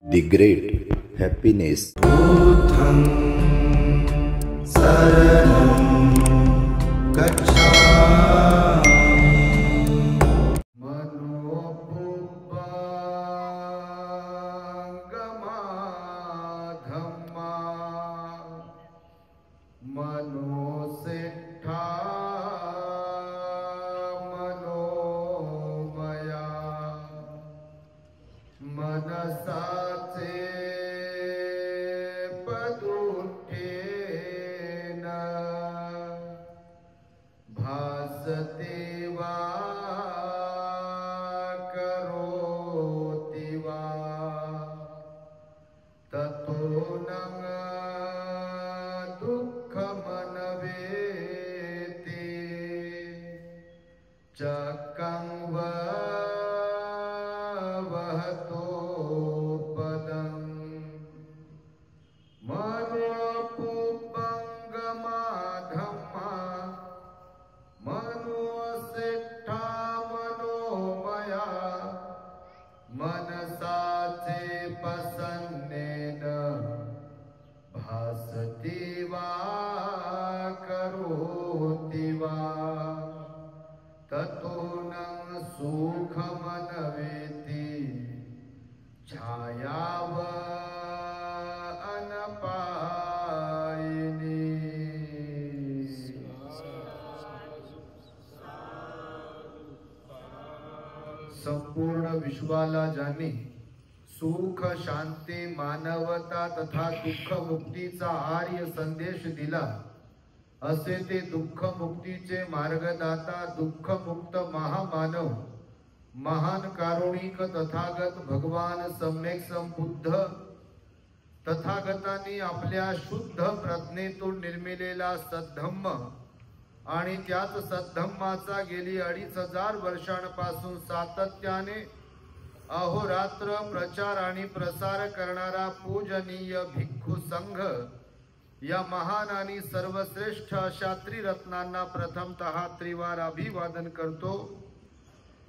The great happiness. Buddham saranam gacchami. Manopubbangama dhamma manosiddha manomaya manasace paduttena bhasate va karoti va tato nanga dukkhamanaveti cakang va vahato padam manopubbangama dhamma manosiddha manomaya manasace pasannena bhasati va karoti va tato nang sukhamanaveti छायावा अनपायिनी. संपूर्ण विश्वाला ज्यांनी सुख शांती मानवता तथा दुःख मुक्तीचा आर्य संदेश दिला असे ते दुःख मुक्तीचे मार्गदाता दुःख मुक्त महामानव महान कारुणिक तथागत भगवान सम्यक संबुद्ध तथागतांनी आपल्या शुद्ध प्रज्ञेतून निर्मिलेला सद्धम्म आणि त्याच सद्धम्माचा गेली 2500 वर्षांपासून सातत्याने अहोरात्र प्रचार आणि प्रसार करणारा पूजनीय भिक्खू संघ या महान आणि सर्वश्रेष्ठ अशा त्रिरत्नांना प्रथमतः त्रिवार अभिवादन करतो.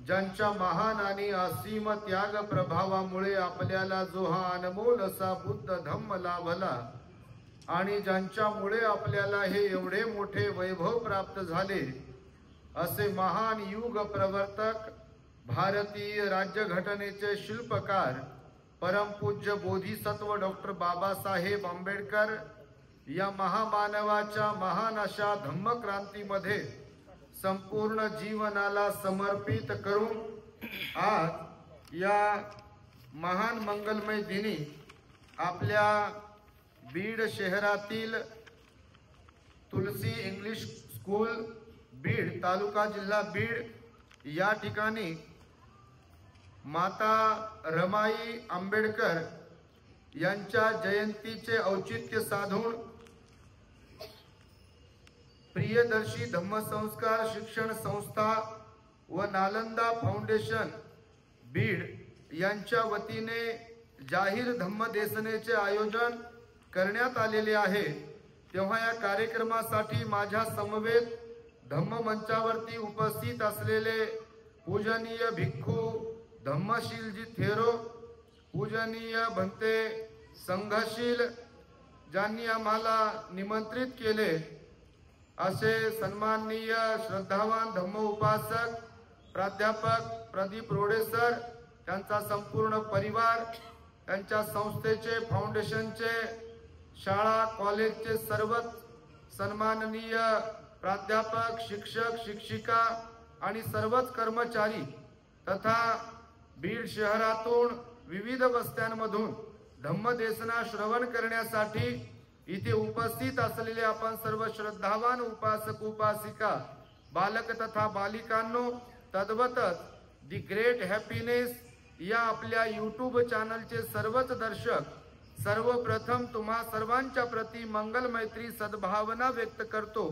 ज्यांच्या महान आणि असीम त्याग प्रभावामुळे आपल्याला जो हा अनमोल असा बुद्ध धम्म लाभला आणि ज्यांच्यामुळे आपल्याला हे एवढे मोठे वैभव प्राप्त झाले असे महान युग प्रवर्तक भारतीय राज्यघटनेचे शिल्पकार परमपूज्य बोधिसत्व डॉक्टर बाबासाहेब आंबेडकर या महामानवाच्या महान अशा धम्मक्रांतीमध्ये संपूर्ण जीवनाला समर्पित करून आज या महान मंगलमय दिनी आपल्या बीड शहरातील तुलसी इंग्लिश स्कूल बीड तालुका जिल्हा बीड या ठिकाणी माता रमाई आंबेडकर यांच्या जयंतीचे औचित्य साधून प्रियदर्शी धम्मसंस्कार शिक्षण संस्था व नालंदा फाउंडेशन बीड यांच्या वतीने जाहीर धम्मदेसनेचे आयोजन करण्यात आलेले आहे. तेव्हा या कार्यक्रमासाठी माझ्या समवेत धम्ममंचावरती उपस्थित असलेले पूजनीय भिक्खू धम्मशीलजी थेरो, पूजनीय भंते संघशील ज्यांनी आम्हाला निमंत्रित केले असे सन्माननीय श्रद्धावान धम्म उपासक प्राध्यापक प्रदीप रोडे सर, त्यांचा संपूर्ण परिवार, त्यांच्या संस्थेचे फाउंडेशनचे शाळा कॉलेजचे सर्वच सन्माननीय प्राध्यापक शिक्षक शिक्षिका आणि सर्वच कर्मचारी तथा बीड शहरातून विविध वस्त्यांमधून धम्मदेसना श्रवण करण्यासाठी इथे उपस्थित असलेले आपण सर्व श्रद्धावान उपासक उपासिका बालक तथा बालिकांनो, तद्वतच दी ग्रेट हॅपीनेस या आपल्या यूट्यूब चॅनलचे सर्वच दर्शक, सर्वप्रथम तुम्हा सर्वांच्या प्रती मंगल मैत्री सद्भावना व्यक्त करतो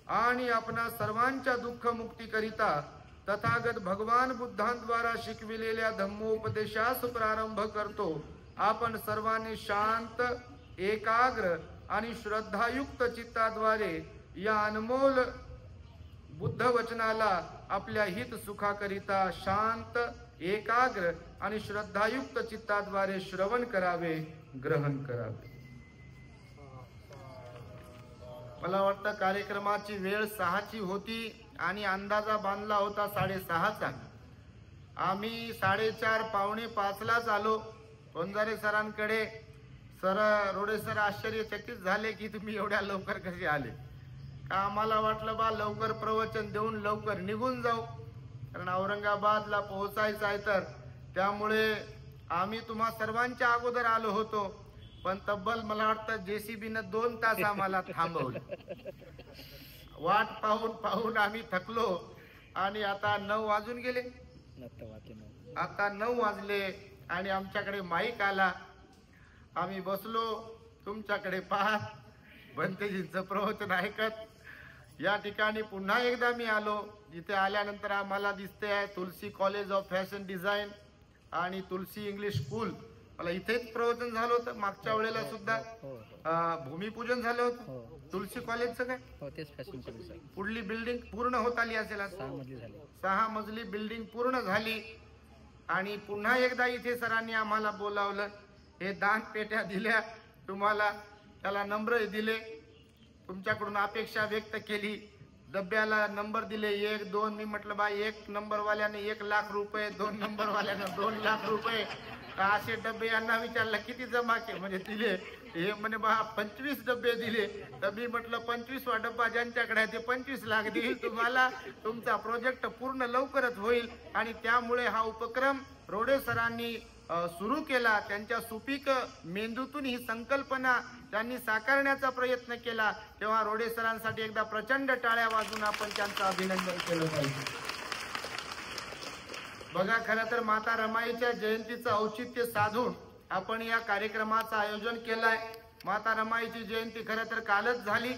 आणि आपणा सर्वांच्या दुःख मुक्तीकरिता तथागत भगवान बुद्धांद्वारा शिकविलेल्या धम्मोपदेशास प्रारंभ करतो. आपण सर्वांनी शांत एकाग्र आणि श्रद्धायुक्त चित्ताद्वारे या अनमोल बुद्ध वचनाला आपल्या हित सुखाकरिता शांत एकाग्र आणि श्रद्धायुक्त चित्ताद्वारे श्रवण करावे, ग्रहण करावे. मला वाटतं कार्यक्रमाची वेळ 6ची होती आणि अंदाजा बांधला होता 6:30चा. आम्ही 4:30 पावणे 5लाच आलो वंजारे सरांकडे. रोडे सर आश्चर्यचकित झाले की तुम्ही एवढ्या लवकर कसे आले. का आम्हाला वाटलं बा लवकर प्रवचन देऊन लवकर निघून जाऊ, कारण औरंगाबादला पोहोचायचं आहे. तर त्यामुळे आम्ही तुम्हा सर्वांच्या अगोदर आलो होतो, पण तब्बल मला वाटतं JCBनं 2 तास आम्हाला थांबवले. वाट पाहून पाहून आम्ही थकलो आणि आता 9 वाजून गेले. आता 9 वाजले आणि आमच्याकडे माईक आला. आम्ही बसलो तुमच्याकडे पाहत भंतेजींचं प्रवचन ऐकत. या ठिकाणी पुन्हा एकदा मी आलो. जिथे आल्यानंतर आम्हाला दिसते आहे तुलसी कॉलेज ऑफ फॅशन डिझाईन आणि तुलसी इंग्लिश स्कूल. मला इथेच प्रवचन झालं होतं मागच्या वेळेला सुद्धा. भूमिपूजन झालं होतं तुलसी कॉलेजचं. काय तेच फॅशन कॉलेज. पुढली बिल्डिंग पूर्ण होत आली असेल. 6 मजली बिल्डिंग पूर्ण झाली. आणि पुन्हा एकदा इथे सरांनी आम्हाला बोलावलं. हे दान पेट्या दिल्या तुम्हाला, त्याला नंबर दिले, तुमच्याकडून अपेक्षा व्यक्त केली. डब्याला नंबर दिले 1, 2. मी म्हटलं बा 1 नंबरवाल्याने 1 लाख रुपये, 2 नंबरवाल्याने 2 लाख रुपये. असे डबे यांना विचारलं किती जमा केले, म्हणजे दिले. हे म्हणे बा 25 डबे दिले. तर मी म्हटलं 25वा डब्बा ज्यांच्याकडे आहे ते 25 लाख देईल तुम्हाला. तुमचा प्रोजेक्ट पूर्ण लवकरच होईल. आणि त्यामुळे हा उपक्रम रोडे सरांनी सुरू केला. त्यांच्या सुपीक मेंदूतून ही संकल्पना त्यांनी साकारण्याचा प्रयत्न केला. तेव्हा रोडे सरांसाठी एकदा प्रचंड टाळ्या वाजून आपण त्यांचं अभिनंदन केलं पाहिजे. बघा, खरं तर माता रमाईच्या जयंतीचं औचित्य साधून आपण या कार्यक्रमाचं आयोजन केलंय. माता रमाईची जयंती खरं तर कालच झाली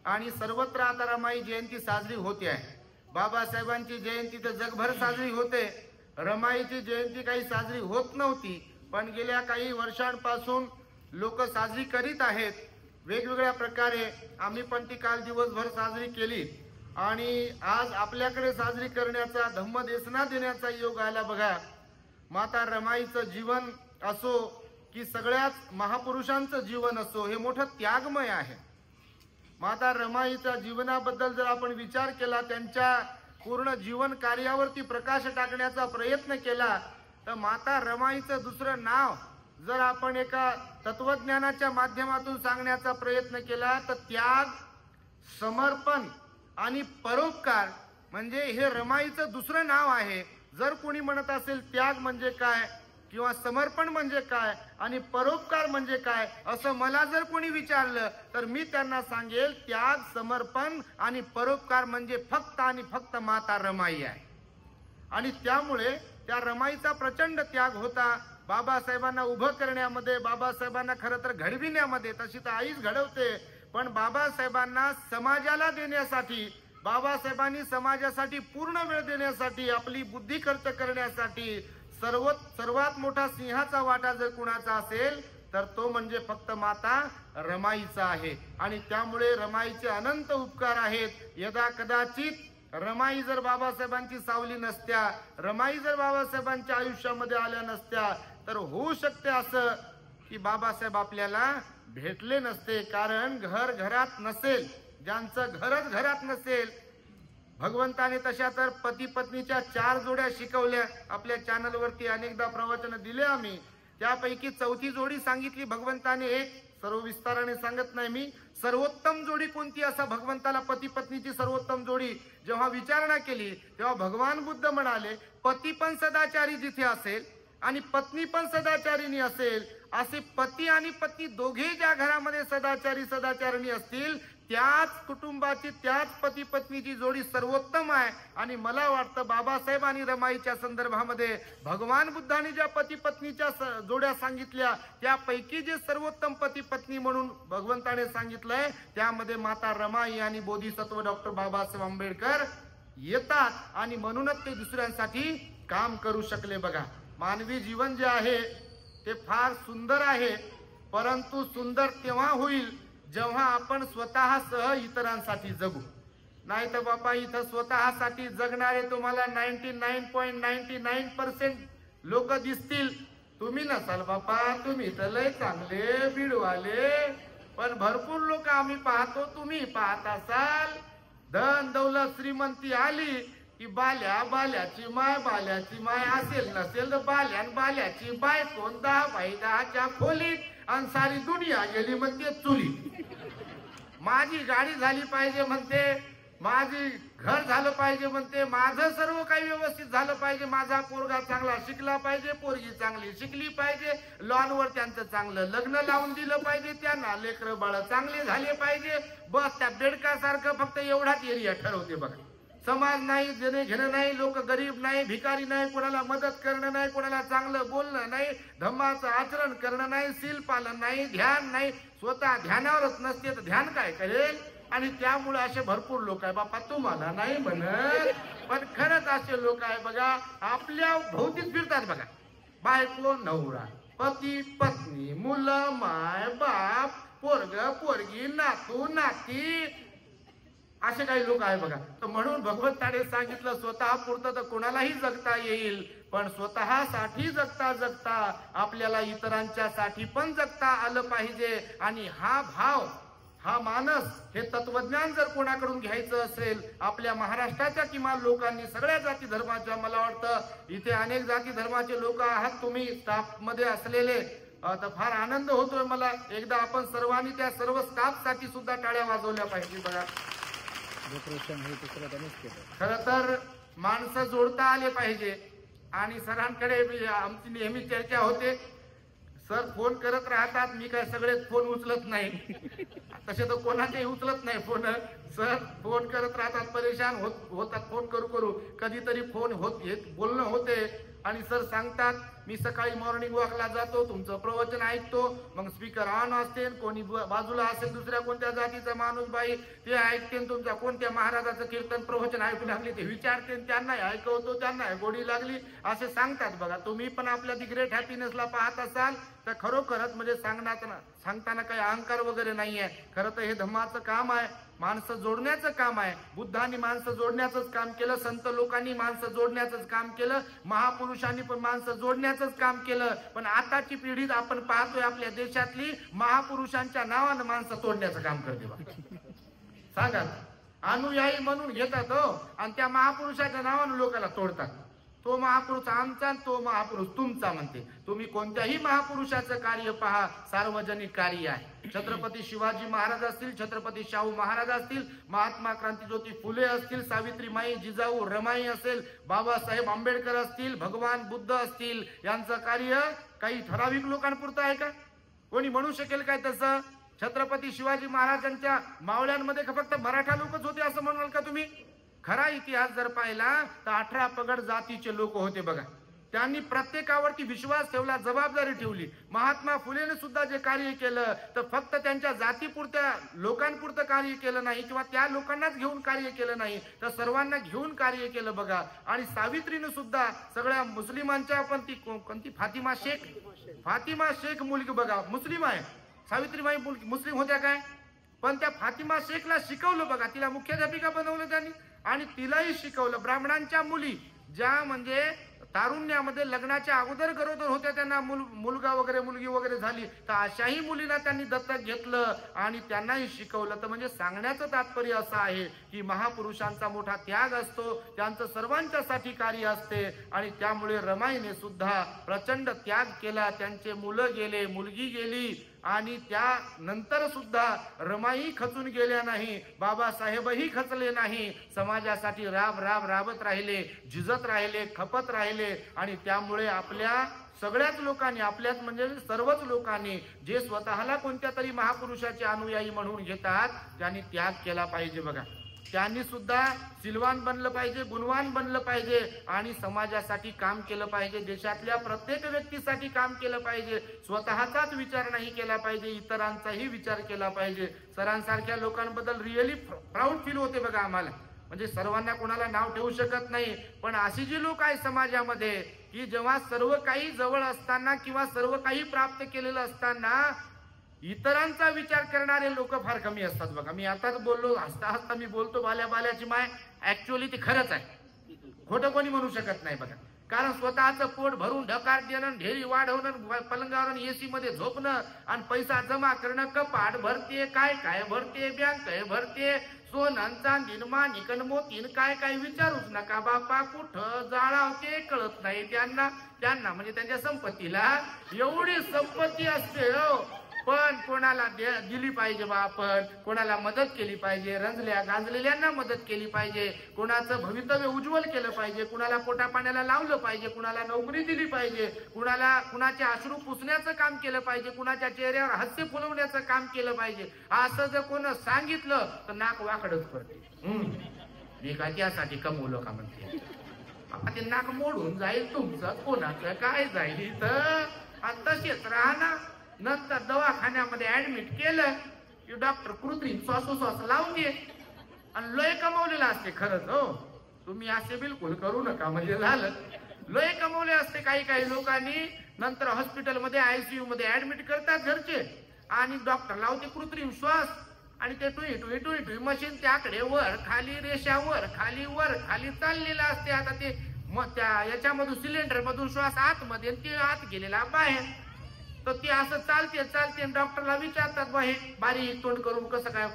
आणि सर्वत्र आता रमाई जयंती साजरी होते आहे. बाबासाहेबांची जयंती तर जगभर साजरी होते. रमाईची जयंती काही साजरी होत नव्हती, पण गेल्या काही वर्षांपासून लोक साजरी करीत आहेत वेगवेगळ्या प्रकारे. आम्ही पण ती काल दिवसभर साजरी केली आणि आज आपल्याकडे साजरी करण्याचा, धम्मदेसना देण्याचा योग आला. बघा, माता रमाईचं जीवन असो की सगळ्याच महापुरुषांचं जीवन असो, हे मोठं त्यागमय आहे. माता रमाईच्या जीवनाबद्दल जर आपण विचार केला, त्यांच्या पूर्ण जीवन कार्यावरती प्रकाश टाकण्याचा प्रयत्न केला, तर माता रमाईचं दुसरं नाव जर आपण एका तत्वज्ञानाच्या माध्यमातून सांगण्याचा प्रयत्न केला तर त्याग, समर्पण आणि परोपकार म्हणजे हे रमाईचं दुसरं नाव आहे. जर कोणी म्हणत असेल त्याग म्हणजे काय किंवा समर्पण म्हणजे काय आणि परोपकार म्हणजे काय असं मला जर कोणी विचारलं तर मी त्यांना सांगेल त्याग, समर्पण आणि परोपकार म्हणजे फक्त आणि फक्त माता रमाई आहे. आणि त्यामुळे त्या रमाईचा प्रचंड त्याग होता. बाबासाहेबांना उभं करण्यामध्ये, बाबासाहेबांना खरं तर घडविण्यामध्ये, तशी तर आईच घडवते, पण बाबासाहेबांना समाजाला देण्यासाठी, बाबासाहेबांनी समाजासाठी पूर्ण वेळ देण्यासाठी, आपली बुद्धी खर्च करण्यासाठी सर्वात मोठा सिंहाचा वाटा जर कुणाचा असेल तर तो म्हणजे फक्त माता रमाईचा आहे. आणि त्यामुळे रमाईचे अनंत उपकार आहेत. यदा कदाचित रमाई जर बाबासाहेबांची सावली नसत्या, रमाई जर बाबासाहेबांच्या आयुष्यामध्ये आल्या नसत्या तर होऊ शकते असं की बाबासाहेब आपल्याला भेटले नसते. कारण घर घरात नसेल, ज्यांचं घरच घरात नसेल, भगवंताने तशा तर पती पत्नीच्या 4 जोड्या शिकवल्या. आपल्या चॅनलवरती अनेकदा प्रवचन दिले आम्ही. त्यापैकी 4थी जोडी सांगितली भगवंताने. एक सर्व विस्ताराने सांगत नाही मी. सर्वोत्तम जोडी कोणती, असा भगवंताला पती पत्नीची सर्वोत्तम जोडी जेव्हा विचारणा केली तेव्हा भगवान बुद्ध म्हणाले, पती पण सदाचारी जिथे असेल आणि पत्नी पण सदाचारिणी असेल, असे पती आणि पत्नी दोघे ज्या घरामध्ये सदाचारिणी असतील त्याच कुटुंबाची, त्याच पती पत्नीची जोडी सर्वोत्तम आहे. आणि मला वाटतं बाबासाहेब आणि रमाईच्या संदर्भामध्ये भगवान बुद्धांनी ज्या पती पत्नीच्या जोड्या सांगितल्या त्यापैकी जे सर्वोत्तम पती पत्नी म्हणून भगवंताने सांगितलंय त्यामध्ये माता रमाई आणि बोधिसत्व डॉक्टर बाबासाहेब आंबेडकर येतात. आणि म्हणूनच ते दुसऱ्यांसाठी काम करू शकले. बघा, मानवी जीवन जे आहे ते फार सुंदर आहे, परंतु सुंदर तेव्हा होईल जेव्हा आपण स्वतःसह इतरांसाठी जगू. नाही तर बापा इथं स्वतःसाठी जगणारे तुम्हाला 99.99% लोक दिसतील, तुम्ही नसाल बापा, तुम्ही तर लय चांगले बीडवाले, पण भरपूर लोक आम्ही पाहतो, तुम्ही पाहत असाल. धन दौलत श्रीमंती आली की बाल्याची माय असेल नसेल तर बाल्याची बाय कोण 10x10च्या खोलीत आणि सारी दुनिया गेली म्हणते चुली. माझी गाडी झाली पाहिजे म्हणते, माझी घर झालं पाहिजे म्हणते, माझं सर्व काही व्यवस्थित झालं पाहिजे, माझा पोरगा चांगला शिकला पाहिजे, पोरगी चांगली शिकली पाहिजे, लॉनवर त्यांचं चांगलं लग्न लावून दिलं पाहिजे, त्यांना लेकरं बाळ चांगले झाले पाहिजे. बस त्या बेडकासारखं फक्त एवढाच एरिया ठरवते बघा. समाज नाही, देणे घेणं नाही, लोक गरीब नाही, भिकारी नाही, कोणाला मदत करणं नाही, कोणाला चांगलं बोलणं नाही, धम्माचं आचरण करणं नाही, शील पालन नाही, ध्यान नाही. स्वतः ध्यानावरच नसते तर ध्यान काय करेल. आणि त्यामुळे असे भरपूर लोक आहे बापा, तुम्हाला नाही म्हणत, पण खरंच असे लोक आहे बघा, आपल्या भोवतीच फिरतात बघा. बायको नवरा, पती पत्नी, मुलं माय बाप, पोरग पोरगी, नातू नाती, असे काही लोक आहे बघा. तर म्हणून भगवंताने सांगितलं, स्वतः पुरतं तर कोणालाही जगता येईल, पण स्वतःसाठी जगता जगता आपल्याला इतरांच्या साठी पण जगता आलं पाहिजे. आणि हा भाव, हा मानस, हे तत्वज्ञान जर कोणाकडून घ्यायचं असेल, आपल्या महाराष्ट्राच्या किमान लोकांनी, सगळ्या जाती धर्माच्या, मला वाटतं इथे अनेक जाती धर्माचे लोक आहात तुम्ही स्टाफ मध्ये असलेले, तर फार आनंद होतोय मला. एकदा आपण सर्वांनी त्या सर्व स्टाफ साठी सुद्धा टाळ्या वाजवल्या पाहिजे बघा. खर तर माणसं जोडता आले पाहिजे. आणि सरांकडे आमची नेहमी चर्चा होते, सर फोन करत राहतात, मी काय सगळेच फोन उचलत नाही, तसे तर कोणाचेही उचलत नाही फोन. सर फोन करत राहतात, परेशान होतात फोन करू कधीतरी फोन बोलणं होते. आणि सर सांगतात, मी सकाळी मॉर्निंग वॉकला जातो, तुमचं प्रवचन ऐकतो, मग स्पीकर ऑन असते, कोणी बाजूला असेल दुसऱ्या कोणत्या जातीचा माणूस बाई ते ऐकते, तुमच्या कोणत्या महाराजाचं कीर्तन प्रवचन ऐकू लागले ते विचारते, त्यांना ऐकवतो, त्यांना गोडी लागली असे सांगतात बघा. तुम्ही पण आपल्या दी ग्रेट हॅपीनेसला पाहत असाल तर खरोखरच म्हणजे सांगताना काही अहंकार वगैरे नाहीये. खरं तर हे धम्माचं काम आहे, माणसं जोडण्याचं काम आहे. बुद्धांनी माणसं जोडण्याचंच काम केलं, संत लोकांनी माणसं जोडण्याचंच काम केलं, महापुरुषांनी पण माणसं जोडण्याचंच काम केलं. पण आताची पिढी आपण पाहतोय आपल्या देशातली, महापुरुषांच्या नावानं माणसं तोडण्याचं काम करते बा. सांगा, अनुयायी म्हणून घेतात हो, आणि त्या महापुरुषाच्या नावानं लोकांना तोडतात. तो महापुरुष आमचा, तो महापुरुष तुमचा म्हणते. तुम्ही कोणत्याही महापुरुषाचं कार्य पहा, सार्वजनिक कार्य आहे. छत्रपती शिवाजी महाराज असतील, छत्रपती शाहू महाराज असतील, महात्मा क्रांतिज्योती फुले असतील, सावित्रीमाई जिजाऊ रमाई असेल, बाबासाहेब आंबेडकर असतील, भगवान बुद्ध असतील, यांचं कार्य काही ठराविक लोकांपुरतं आहे का? कोणी म्हणू शकेल काय तसं? छत्रपती शिवाजी महाराजांच्या मावळ्यांमध्ये फक्त मराठा लोकच होते असं म्हणाल का तुम्ही? खरा इतिहास जर पाहिला तर 18 पगड जातीचे लोक होते बघा. त्यांनी प्रत्येकावरती विश्वास ठेवला, जबाबदारी ठेवली. महात्मा फुलेने सुद्धा जे कार्य केलं तर फक्त त्यांच्या जातीपुरत्या लोकांपुरतं कार्य केलं नाही, किंवा त्या लोकांनाच घेऊन कार्य केलं नाही, तर सर्वांना घेऊन कार्य केलं बघा. आणि सावित्रीने सुद्धा सगळ्या मुस्लिमांच्या, पण ती कोणती फातिमा शेख मुलगी बघा, मुस्लिम आहे. सावित्रीबाई मुस्लिम होत्या काय? पण त्या फातिमा शेखला शिकवलं बघा, तिला मुख्याध्यापिका बनवलं त्यांनी, आणि तिलाही शिकवलं. ब्राह्मणांच्या मुली ज्या म्हणजे तारुण्यामध्ये लग्नाच्या अगोदर गरोदर होत्या, त्यांना मुलगा वगैरे मुलगी वगैरे झाली, तर अशाही मुलींना त्यांनी दत्तक घेतलं आणि त्यांनाही शिकवलं. तर म्हणजे सांगण्याचं तात्पर्य असं आहे की महापुरुषांचा मोठा त्याग असतो, त्यांचं सर्वांच्यासाठी कार्य असते. आणि त्यामुळे रमाईने सुद्धा प्रचंड त्याग केला. त्यांचे मुलं गेले, मुलगी गेली, आणि त्यानंतर सुद्धा रमाई खचून गेल्या नाही, बाबासाहेबही खचले नाही. समाजासाठी राबत राहिले, झिजत राहिले, खपत राहिले. आणि त्यामुळे आपल्या सगळ्याच लोकांनी, आपल्याच म्हणजे सर्वच लोकांनी जे स्वतःला कोणत्या तरी महापुरुषाचे अनुयायी म्हणून घेतात, त्यांनी त्याग केला पाहिजे बघा. त्यांनी सुद्धा सिलवान बनलं पाहिजे, गुणवान बनलं पाहिजे, आणि समाजासाठी काम केलं पाहिजे. देशातल्या प्रत्येक व्यक्तीसाठी काम केलं पाहिजे. स्वतःचाच विचार नाही केला पाहिजे, इतरांचाही विचार केला पाहिजे. सरांसारख्या लोकांबद्दल रिअली प्राऊड फील होते बघा आम्हाला. म्हणजे सर्वांना कोणाला नाव ठेवू शकत नाही, पण अशी जी लोक आहेत समाजामध्ये की जेव्हा सर्व काही जवळ असताना किंवा सर्व काही प्राप्त केलेलं असताना इतरांचा विचार करणारे लोक फार कमी असतात बघा. मी आताच बोललो, हसता हसता मी बोलतो बाल्याची माय, ऍक्च्युअली ती खरंच आहे, खोटं कोणी म्हणू शकत नाही बघा. कारण स्वतःचं पोट भरून ढकार देणं, ढेरी वाढवणं, पलंगावर एसी मध्ये झोपणं आणि पैसा जमा करणं, कपाट भरते, काय काय भरते, बँक भरते, सोनं चांदीन माणिकन मोतीन काय काय विचारूच नका बापा. कुठं जाळावते कळत नाही त्यांना. त्यांना म्हणजे त्यांच्या संपत्तीला एवढी संपत्ती असते हो. पण कोणाला दिली पाहिजे बा आपण, कोणाला मदत केली पाहिजे, रंजल्या गांजलेल्यांना मदत केली पाहिजे, कोणाचं भवितव्य उज्ज्वल केलं पाहिजे, कुणाला पोटा पाण्याला लावलं पाहिजे, कुणाला नोकरी दिली पाहिजे, कुणाचे अश्रू पुसण्याचं काम केलं पाहिजे, कुणाच्या चेहऱ्यावर हास्य फुलवण्याचं काम केलं पाहिजे. असं जर कोण सांगितलं तर नाक वाकडच करते. मी काय त्यासाठी कमवलं का म्हणते. ते नाक मोडून जाईल तुमचं, कोणाचं काय जाईल तर. तसेच राहा ना. नंतर दवाखान्यामध्ये ऍडमिट केलं की डॉक्टर कृत्रिम श्वासोश्वास लावून घे आणि लय कमवलेलं असते खरंच हो. तुम्ही असे बिलकुल करू नका म्हणजे झालं. लय कमवले असते काही काही लोकांनी. नंतर हॉस्पिटलमध्ये आयसीयू मध्ये ऍडमिट करतात घरचे आणि डॉक्टर लावते कृत्रिम श्वास आणि ते टुई मशीन त्याकडे वर खाली रेषावर खाली वर खाली चाललेलं असते. आता ते मग त्या याच्यामधून सिलेंडर मधून श्वास आतमध्ये ते आत गेलेला बाहेर. तर ते असं चालते डॉक्टरला विचारतात बा हे बारीक तोंड करून कसं काय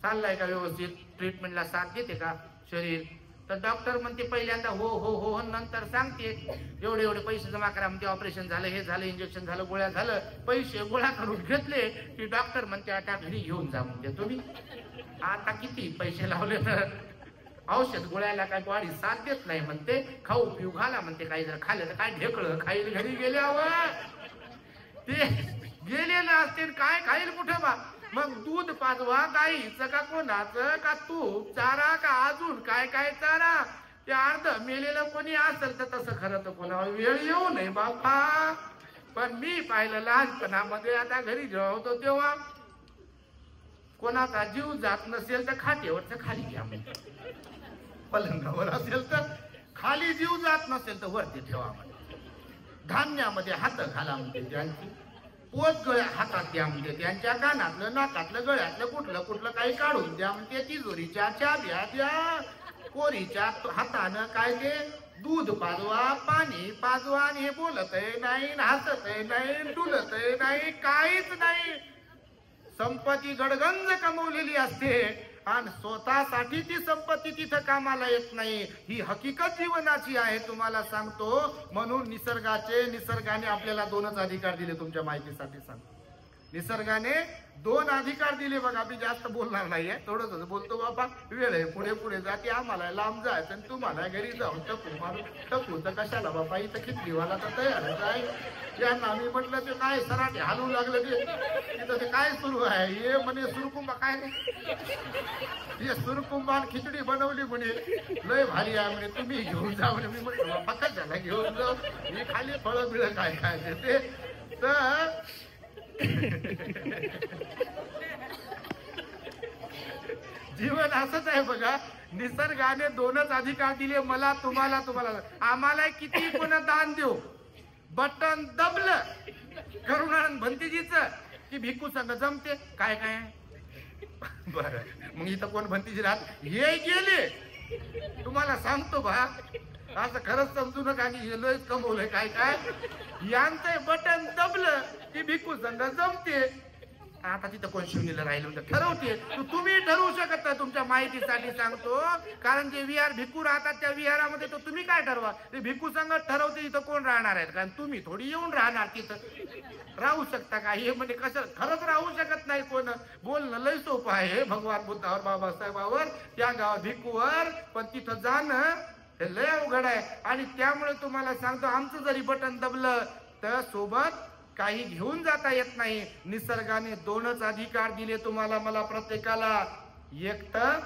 चाललंय का व्यवस्थित, ट्रीटमेंटला साथ देते का शरीर. तर डॉक्टर म्हणते पहिल्यांदा हो हो हो, नंतर सांगते एवढे एवढे पैसे जमा करा म्हणते. ऑपरेशन झालं, हे झालं, इंजेक्शन झालं, गोळ्या झालं, पैसे गोळा करून घेतले की डॉक्टर म्हणते आता घरी घेऊन जा म्हणते तुम्ही. आता किती पैसे लावले तर औषध गोळ्याला काय बॉडी साथ देत नाही म्हणते. खाऊ पिऊ घाला म्हणते. काही जर खाल्लं तर काय ढेकळं खाईल घरी गेल्यावर. ते गेलेलं असते काय खाईल कुठे बा. मग दूध पाजवा गाईचं का कोणाचं का तूप चारा का अजून काय काय चारा. ते अर्ध मेलेलं कोणी असेल तर तसं खरं तर कोणावर वेळ येऊ नये बापा. पण मी पाहिलं लहानपणामध्ये आता घरी जेव्हा होतो तेव्हा कोणाचा जीव जात नसेल तर खाटेवरच खाली घ्या म्हणते. पलंगावर असेल तर खाली जीव जात नसेल तर वरती ठेवा म्हणते. धान्यामध्ये हात घाला म्हणते त्यांची. पोट गळ्या हातात द्या म्हणते त्यांच्या. कानातलं नाकातलं गळ्यातलं कुठलं कुठलं काही काढून द्या म्हणते. तिजोरीच्या चाब्या द्या. कोरीच्या हातानं काय ते दूध पाजवा, पाणी पाजवा. आणि हे बोलतय नाही, हसतय नाही, डुलतय नाही, काहीच नाही. संपत्ती गडगंज कमवलेली असते आणि स्वतःसाठी ती संपत्ती तिथं कामाला येत नाही. ही हकीकत जीवनाची आहे तुम्हाला सांगतो. म्हणून निसर्गाने आपल्याला दोनच अधिकार दिले. तुमच्या माहितीसाठी सांगतो, निसर्गाने दोन अधिकार दिले बघा. मी जास्त बोलणार नाहीये, थोडंच बोलतो बाबा. वेळ आहे पुढे पुढे जाते. आम्हाला लांब जायचं आणि तुम्हाला घरी जाऊन टकू मारून. टकू तर कशाला बाबा, इथं खिचडीवाला तर तयारच आहे. यांना मी म्हटलं ते काय सराटे हालू लागलं ते तिथं ते काय सुरू आहे. हे म्हणे सुरकुंबा काय नाही, हे सुरकुंबा खिचडी बनवली म्हणे लय भारी आहे म्हणे, तुम्ही घेऊन जा म्हणे. मी म्हटलं बाबा कशाला घेऊन जाऊ, मी खाली फळं बिळं काय खायचे ते. तर जीवन असंच आहे बघा. निसर्गाने दोनच अधिकार दिले, मला तुम्हाला. आम्हाला किती कोण दान देऊ, बटन दबलं करुणानंद भंतीजीच की भिक्खू संघ जमते काय काय. बर मग इथं कोण भंतीजी राहत, हे गेले. तुम्हाला सांगतो बा, असं खरंच समजू नका की हे लयच कमवलंय काय काय. यांचं बटन दबलं की भिक्खू संघ जमते. आता तिथं कोण शिवणीला राहिलं तर ठरवते. तुम्ही ठरवू शकत नाही. तुमच्या माहितीसाठी सांगतो, कारण जे विहार भिक्खू राहतात त्या विहारामध्ये तर तुम्ही काय ठरवा, ते भिक्खू संघ ठरवते इथं कोण राहणार आहेत. कारण तुम्ही थोडी येऊन राहणार तिथं राहू शकता का. हे म्हणजे कसं खरंच राहू शकत नाही कोण. बोलणं लय सोपं आहे भगवान बुद्धावर, बाबासाहेबावर, त्या गावात भिक्खूवर, पण तिथं जाणं हे लय अवघड आहे. आणि त्यामुळे तुम्हाला सांगतो, आमचं जरी बटन दबलं तर सोबत काही घेऊन जाता येत नाही. निसर्गाने दोनच अधिकार दिले तुम्हाला मला प्रत्येकाला. एक तर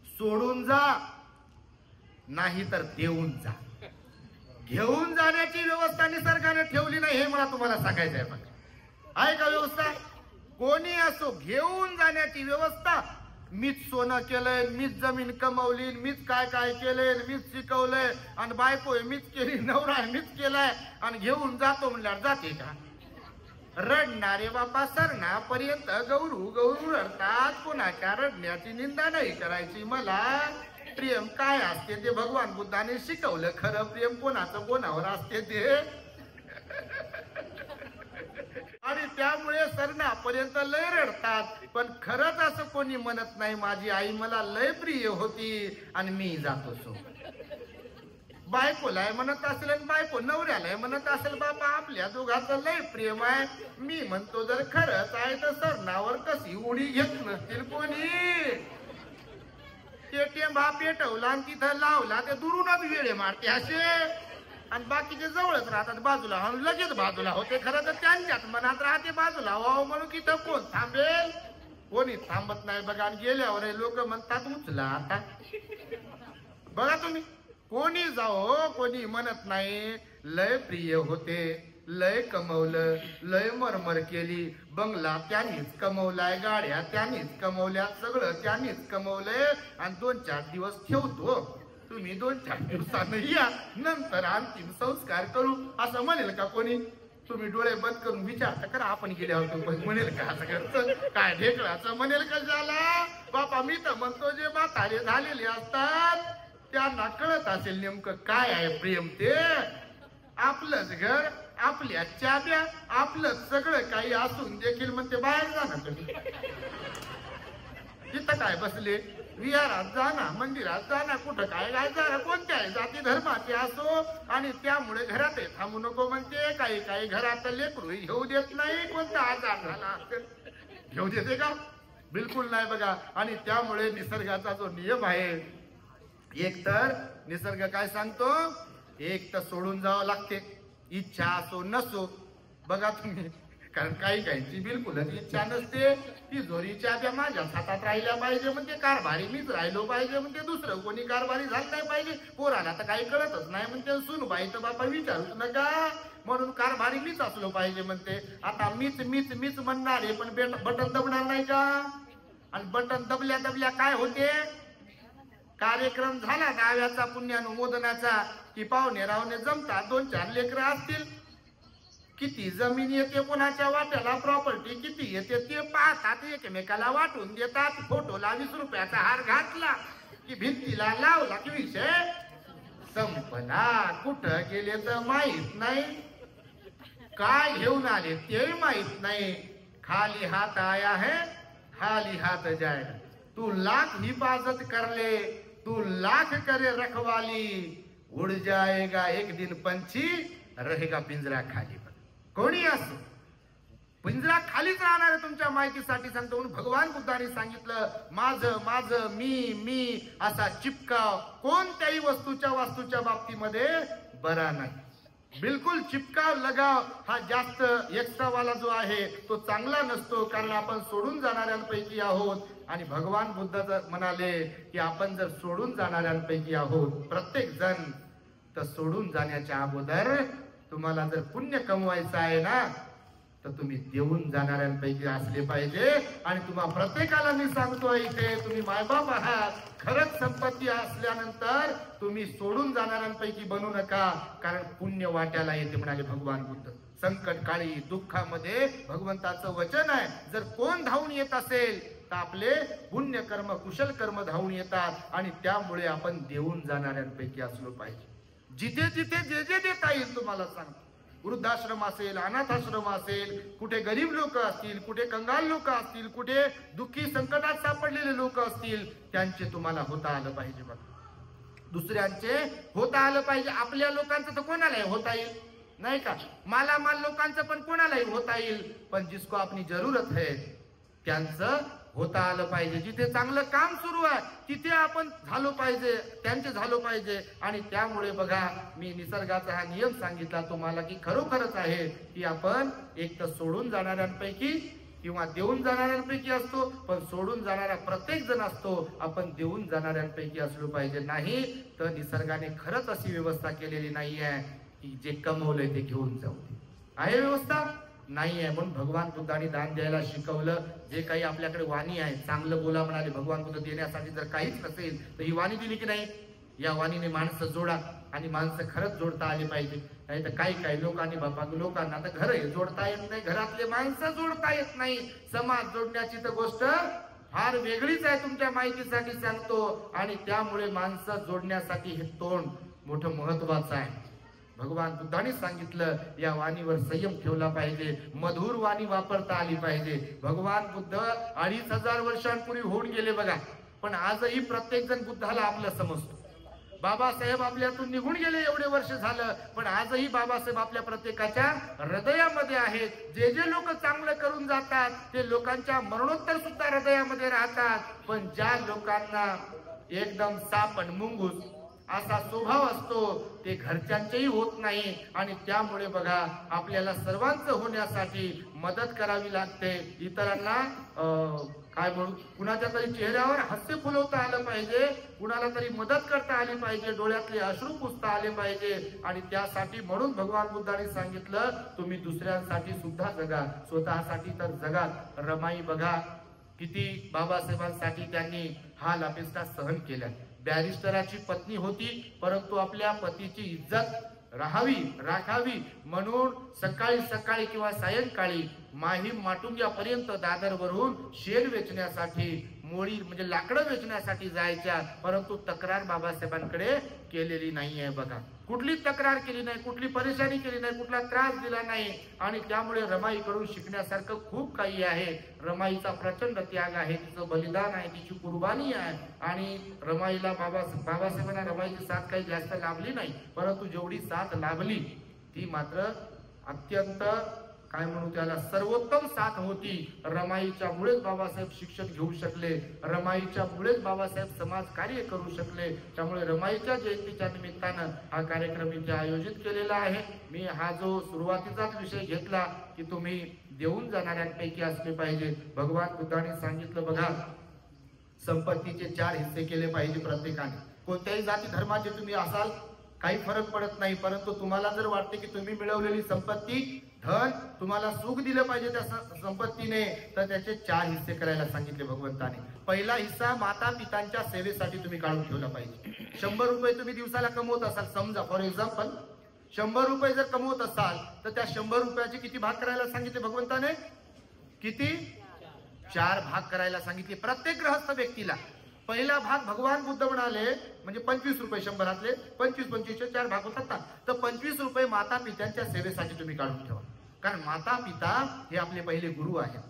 सोडून जा, नाही तर देऊन जा. घेऊन जाण्याची व्यवस्था निसर्गाने ठेवली नाही, हे मला तुम्हाला सांगायचं आहे. बघा आहे का व्यवस्था. कोणी असो, घेऊन जाण्याची व्यवस्था. मीच सोनं केलंय, मीच जमीन कमवली, मीच काय काय केलंय, मीच शिकवलंय, आणि बायको मीच केली, नवरा मीच केलाय, आणि घेऊन जातो म्हणल्यावर जाते का. रडणारे बापा सरणापर्यंत गौरू गौरू रडतात. कोणाच्या रडण्याची निंदा नाही करायची मला. प्रेम काय असते ते भगवान बुद्धाने शिकवलं. खरं प्रेम कोणाचं कोणावर असते ते. आणि त्यामुळे सरणापर्यंत लय रडतात. पण खरंच असं कोणी म्हणत नाही माझी आई मला लय प्रिय होती आणि मी जातो सो. बायकोला म्हणत असेल आणि बायको नवऱ्याला म्हणत असेल बाबा आपल्या दोघांचं लय प्रेम आहे. मी म्हणतो जर खरंच आहे तर सरणावर कशी उडी घेत नसतील कोणी. ते टेंबा पेटवला आणि तिथं लावला ते दुरूनच वेळे मारते असे आणि बाकीचे जवळच राहतात बाजूला आणि लगेच बाजूला होते. खरं तर त्यांच्यात मनात राहते बाजूला व्हावं म्हणून की तर कोण थांबेल. कोणी थांबत नाही बघा. आणि गेल्यावर लोक म्हणतात उचला आता. बघा तुम्ही कोणी जाओ कोणी म्हणत नाही. लय प्रिय होते लय कमवलं लय मरमर केली. बंगला त्यांनीच कमवलाय गाड्या त्यांनीच कमवल्या सगळं त्यांनीच कमवलंय आणि 2-4 दिवस ठेवतो. तुम्ही 2-4 दिवसानं या नंतर अंतिम संस्कार करू असं म्हणेल का कोणी. तुम्ही डोळे बंद करून विचारता करा आपण गेल्यावर म्हणेल का असं करतं काय ढेकळाचं म्हणेल का झाला. बापा मी तर म्हणतो जे म्हातारे झालेले असतात त्यांना कळत असेल नेमकं काय आहे प्रेम ते. आपलंच घर आपल्या चाब्या आपलं सगळं काही असून देखील म्हणते बाहेर जाणार तुम्ही. तिथं काय बसले विहारात जाना मंदिरात जाना कुठं काय जायचं कोणत्याही जाती धर्माचे असो. आणि त्यामुळे घरात थांबू नको म्हणते. काही काही घरात लेकरू घेऊ देत नाही. कोणता आजार झाला असेल घेऊ देते का बिलकुल नाही बघा. आणि त्यामुळे निसर्गाचा जो नियम आहे एक तर निसर्ग काय सांगतो एक तर सोडून जावं लागते इच्छा असो नसो. बघा तुम्ही कारण काही काहींची बिलकुलच इच्छा नसते. ती जोरीच्या त्या माझ्याच हातात राहिल्या पाहिजे म्हणते. कारभारी मीच राहिलो पाहिजे म्हणते. दुसरं कोणी कारभारी झालं नाही पाहिजे. पोराला तर काही कळतच नाही म्हणते. सुनबाई तर बापा विचारूच नका म्हणून कारभारी मीच असलो पाहिजे म्हणते. आता मीच मीच मीच म्हणणारे पण बटन दबणार नाही का. आणि बटन दबल्या दबल्या काय होते कार्यक्रम झाला दहाव्याचा पुण्यानुमोदनाचा की पाहुणे रावणे जमतात. 2-4 लेकरं असतील. किती जमीन येते कोणाच्या वाट्याला प्रॉपर्टी किती येते ते पाहतात. एकमेकाला वाटून देतात. फोटोला 20 रुपयाचा हार घातला की भिंतीला लावला की विषय संपला. कुठं गेले तर माहित नाही. काय घेऊन आले ते माहित नाही. खाली हात आया है खाली हात जाएगा. तू लाख हिफाजत कर ले तू लाख करे रखवाली उड़ जाएगा एक दिन पंछी रहेगा पिंजरा खाली. कोणी असो पिंजरा खालीच राहणार आहे. तुमच्या माहितीसाठी सांगतो म्हणून भगवान बुद्धाने सांगितलं माझं माझं मी मी असा चिपकाव कोणत्याही वास्तूच्या बाबतीमध्ये बरा नाही. बिलकुल चिपकाव लगाव हा जास्त एक्स्ट्रा वाला जो आहे तो चांगला नसतो. कारण आपण सोडून जाणाऱ्यांपैकी आहोत. आणि भगवान बुद्ध म्हणाले की आपण जर सोडून जाणाऱ्यांपैकी आहोत प्रत्येक जण तर सोडून जाण्याच्या अगोदर तुम्हाला जर पुण्य कमवायचं आहे ना तर तुम्ही देऊन जाणाऱ्यांपैकी असले पाहिजे. आणि तुम्हा प्रत्येकाला मी सांगतोय इथे तुम्ही मायबाप आहात. खरंच संपत्ती असल्यानंतर तुम्ही सोडून जाणाऱ्यांपैकी बनू नका. कारण पुण्य वाट्याला येते म्हणाले भगवान बुद्ध. संकट काळी दुःखामध्ये भगवंताचं वचन आहे जर कोण धावून येत असेल तर आपले पुण्य कर्म कुशल कर्म धावून येतात. आणि त्यामुळे आपण देऊन जाणाऱ्यांपैकी असलो पाहिजे. जिथे जिथे जे जे देता येईल तुम्हाला सांगतो. वृद्धाश्रम असेल अनाथाश्रम असेल कुठे गरीब लोक असतील कुठे कंगाल लोक असतील कुठे दुःखी संकटात सापडलेले लोक असतील त्यांचे तुम्हाला होता आलं पाहिजे. बघा दुसऱ्यांचे होता आलं पाहिजे. आपल्या लोकांचं तर कोणालाही होता येईल नाही का. मालामाल लोकांचं पण कोणालाही होता येईल. पण जिसको आपली जरूरत है त्यांचं होता आलं पाहिजे. जिथे चांगलं काम सुरू आहे तिथे आपण झालो पाहिजे त्यांचे झालो पाहिजे. आणि त्यामुळे बघा मी निसर्गाचा हा नियम सांगितला तुम्हाला की खरोखरच आहे की आपण एक तर सोडून जाणाऱ्यांपैकी किंवा देऊन जाणाऱ्यांपैकी असतो. पण सोडून जाणारा प्रत्येक जण असतो. आपण देऊन जाणाऱ्यांपैकी असलो पाहिजे. नाही तर निसर्गाने खरंच अशी व्यवस्था केलेली नाही आहे की जे कमवलंय ते घेऊन जाऊ. आहे व्यवस्था नाही आहे. म्हणून भगवान बुद्धांनी दान द्यायला शिकवलं. जे काही आपल्याकडे वाणी आहे चांगलं बोला म्हणाले भगवान बुद्ध. देण्यासाठी जर काहीच नसेल तर ही वाणी दिली की नाही. या वाणीने माणसं जोडा आणि माणसं खरंच जोडता आली पाहिजे. नाही तर काही लोकांनी बाबा लोकांना तर घर जोडता येत नाही. घरातले माणसं जोडता येत नाही. समाज जोडण्याची तर गोष्ट फार वेगळीच आहे, तुमच्या माहितीसाठी सांगतो. आणि त्यामुळे माणसं जोडण्यासाठी हे तोंड मोठं महत्वाचं आहे. भगवान बुद्धांनी सांगितलं या वाणीवर संयम ठेवला पाहिजे, मधुर वाणी वापरता आली पाहिजे. भगवान बुद्ध 2500 वर्षांपूर्वी होऊन गेले बघा, पण आजही प्रत्येक जण बुद्धाला आपलं समजतो. बाबासाहेब आपल्यातून निघून गेले, एवढे वर्ष झालं, पण आजही बाबासाहेब आपल्या प्रत्येकाच्या हृदयामध्ये आहेत. जे जे लोक चांगलं करून जातात ते लोकांच्या मरणोत्तर सुद्धा हृदयामध्ये राहतात. पण ज्या लोकांना एकदम साप आणि मुंगूस असा स्वभाव असतो ते घरच्यांचेही होत नाही. आणि त्यामुळे बघा आपल्याला सर्वांचं होण्यासाठी मदत करावी लागते. इतरांना काय म्हणू, कुणाच्या तरी चेहऱ्यावर हास्य फुलवता आलं पाहिजे, कुणाला तरी मदत करता आली पाहिजे, डोळ्यातले अश्रू पुसता आले पाहिजे. आणि त्यासाठी म्हणून भगवान बुद्धांनी सांगितलं तुम्ही दुसऱ्यांसाठी सुद्धा जगा, स्वतःसाठी तर जगा. रमाई बघा किती बाबासाहेबांसाठी त्यांनी हाल अपेष्टा सहन केल्या. बॅरिस्टराची पत्नी होती, परंतु आपल्या पतीची इज्जत राखावी म्हणून सकाळी सकाळी किंवा सायंकाळी माहीम माटुंग्यापर्यंत दादरवरून शेण वेचण्यासाठी, मोळी म्हणजे लाकडं वेचण्यासाठी जायच्या. परंतु तक्रार बाबासाहेबांकडे केलेली नाहीये बघा, कुठली तक्रार केली नाही, कुठली परेशानी केली नाही, कुठला त्रास दिला नाही. आणि त्यामुळे रमाईकडून शिकण्यासारखं खूप काही आहे. रमाईचा प्रचंड त्याग आहे, तिचं बलिदान आहे, तिची कुर्बानी आहे. आणि रमाईला बाबासाहेबांना रमाईची साथ काही जास्त लाभली नाही, परंतु जेवढी साथ लाभली ती मात्र अत्यंत काय म्हणू त्याला सर्वोत्तम साथ होती. रमाईच्या मुळेच बाबासाहेब शिक्षण घेऊ शकले, रमाईच्या मुळेच बाबासाहेब समाज कार्य करू शकले. त्यामुळे रमाईच्या जयंतीच्या निमित्तानं हा कार्यक्रम इथे आयोजित केलेला आहे. मी हा जो सुरुवातीचाच विषय घेतला की तुम्ही देऊन जाणाऱ्यांपैकी असले पाहिजे. भगवान बुद्धांनी सांगितलं बघा, संपत्तीचे 4 हिस्से केले पाहिजे प्रत्येकाने. कोणत्याही जाती धर्माचे तुम्ही असाल काही फरक पडत नाही, परंतु तुम्हाला जर वाटते की तुम्ही मिळवलेली संपत्ती धन तुम्हाला सुख दिलं पाहिजे त्या संपत्तीने, तर त्याचे 4 हिस्से करायला सांगितले भगवंताने. पहिला हिस्सा माता पितांच्या सेवेसाठी तुम्ही काढून ठेवला पाहिजे. 100 रुपये तुम्ही दिवसाला कमवत असाल, समजा फॉर एक्झाम्पल 100 रुपये जर कमवत असाल तर त्या 100 रुपयाचे किती भाग करायला सांगितले भगवंताने? किती? 4 भाग करायला सांगितले प्रत्येक गृहस्थ व्यक्तीला. पहिला भाग भगवान बुद्ध म्हणाले म्हणजे 25 रुपये 100 25 4 भाग होतात ना, तर 25 रुपये माता पित्यांच्या सेवेसाठी तुम्ही काढून ठेवा. कारण माता पिता हे आपले पहिले गुरु आहेत.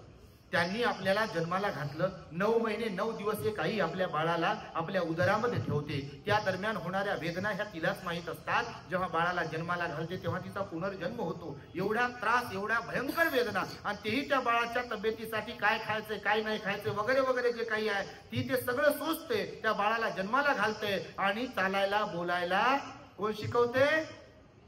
त्यांनी आपल्याला जन्माला घातलं, 9 महिने 9 दिवस एक आई आपल्या बाळाला आपल्या उदरामध्ये ठेवते. त्या दरम्यान होणाऱ्या वेदना ह्या तिलाच माहीत असतात. जेव्हा बाळाला जन्माला घालते तेव्हा तिचा पुनर्जन्म होतो. एवढा त्रास, एवढ्या भयंकर वेदना, आणि तेही त्या बाळाच्या तब्येतीसाठी काय खायचंय काय नाही खायचंय वगैरे वगैरे जे काही आहे ती ते सगळं सोचते. त्या बाळाला जन्माला घालते आणि चालायला बोलायला कोण शिकवते?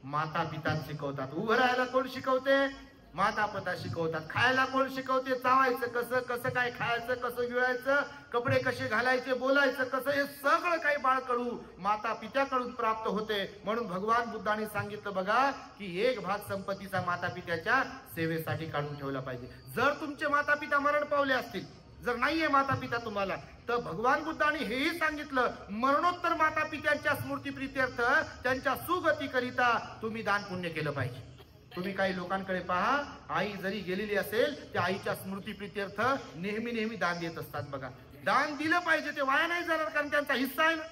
माता पिता शिकवतात. उभं राहायला कोण शिकवते? माता पिता शिकवतात. खायला कोण शिकवते? चावायचं कसं, कसं काय खायचं, कसं गिळायचं, कपडे कसे घालायचे, बोलायचं कसं, हे सगळं काही बाळकडू माता पित्याकडून प्राप्त होते. म्हणून भगवान बुद्धांनी सांगितलं बघा की 1 भाग संपत्तीचा माता पित्याच्या सेवेसाठी काढून ठेवला पाहिजे. जर तुमचे माता पिता मरण पावले असतील, जर नाहीये माता पिता तुम्हाला, तर भगवान बुद्धांनी हेही सांगितलं मरणोत्तर माता पित्यांच्या स्मृती प्रित्यर्थ त्यांच्या सुगतीकरिता तुम्ही दान पुण्य केलं पाहिजे. तुम्ही काही लोकांकडे पहा, आई जरी गेलेली असेल त्या आईच्या स्मृती प्रित्यर्थ नेहमी नेहमी दान देत असतात बघा. दान दिलं पाहिजे, ते वाया नाही जाणार, कारण त्यांचा हिस्सा आहे ना.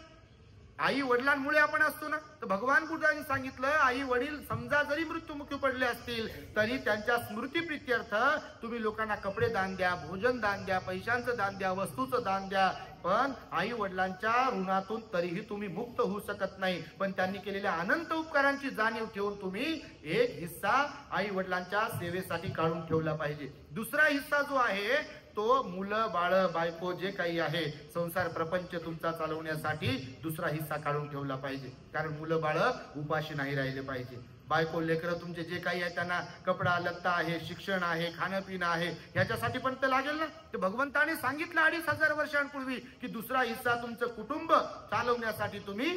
आई वडिलांमुळे आपण असतो ना. तर भगवान बुद्धांनी सांगितलं आई वडील समजा जरी मृत्युमुखी पडले असतील तरी त्यांच्या स्मृती प्रित्यर्थ तुम्ही लोकांना कपडे दान द्या, भोजन दान द्या, पैशांचं दान द्या, वस्तूचं दान द्या. पण आई वडिलांच्या ऋणातून तरीही तुम्ही मुक्त होऊ शकत नाही. पण त्यांनी केलेल्या अनंत उपकारांची जाणीव ठेवून तुम्ही 1 हिस्सा आई वडिलांच्या सेवेसाठी काढून ठेवला पाहिजे. दुसरा हिस्सा जो आहे तो मुलं बाळ बायको जे काही आहे संसार प्रपंच तुमचा चालवण्यासाठी दुसरा हिस्सा काढून ठेवला पाहिजे. कारण मुलं बाळ उपाशी नाही राहिले पाहिजे. बायको लेकरं तुमचे जे काही आहे त्यांना कपडा लत्ता आहे, शिक्षण आहे, खाणं पिणं आहे, ह्याच्यासाठी पण ते लागेल ना. ते भगवंताने सांगितलं 2500 वर्षांपूर्वी की दुसरा हिस्सा तुमचं कुटुंब चालवण्यासाठी तुम्ही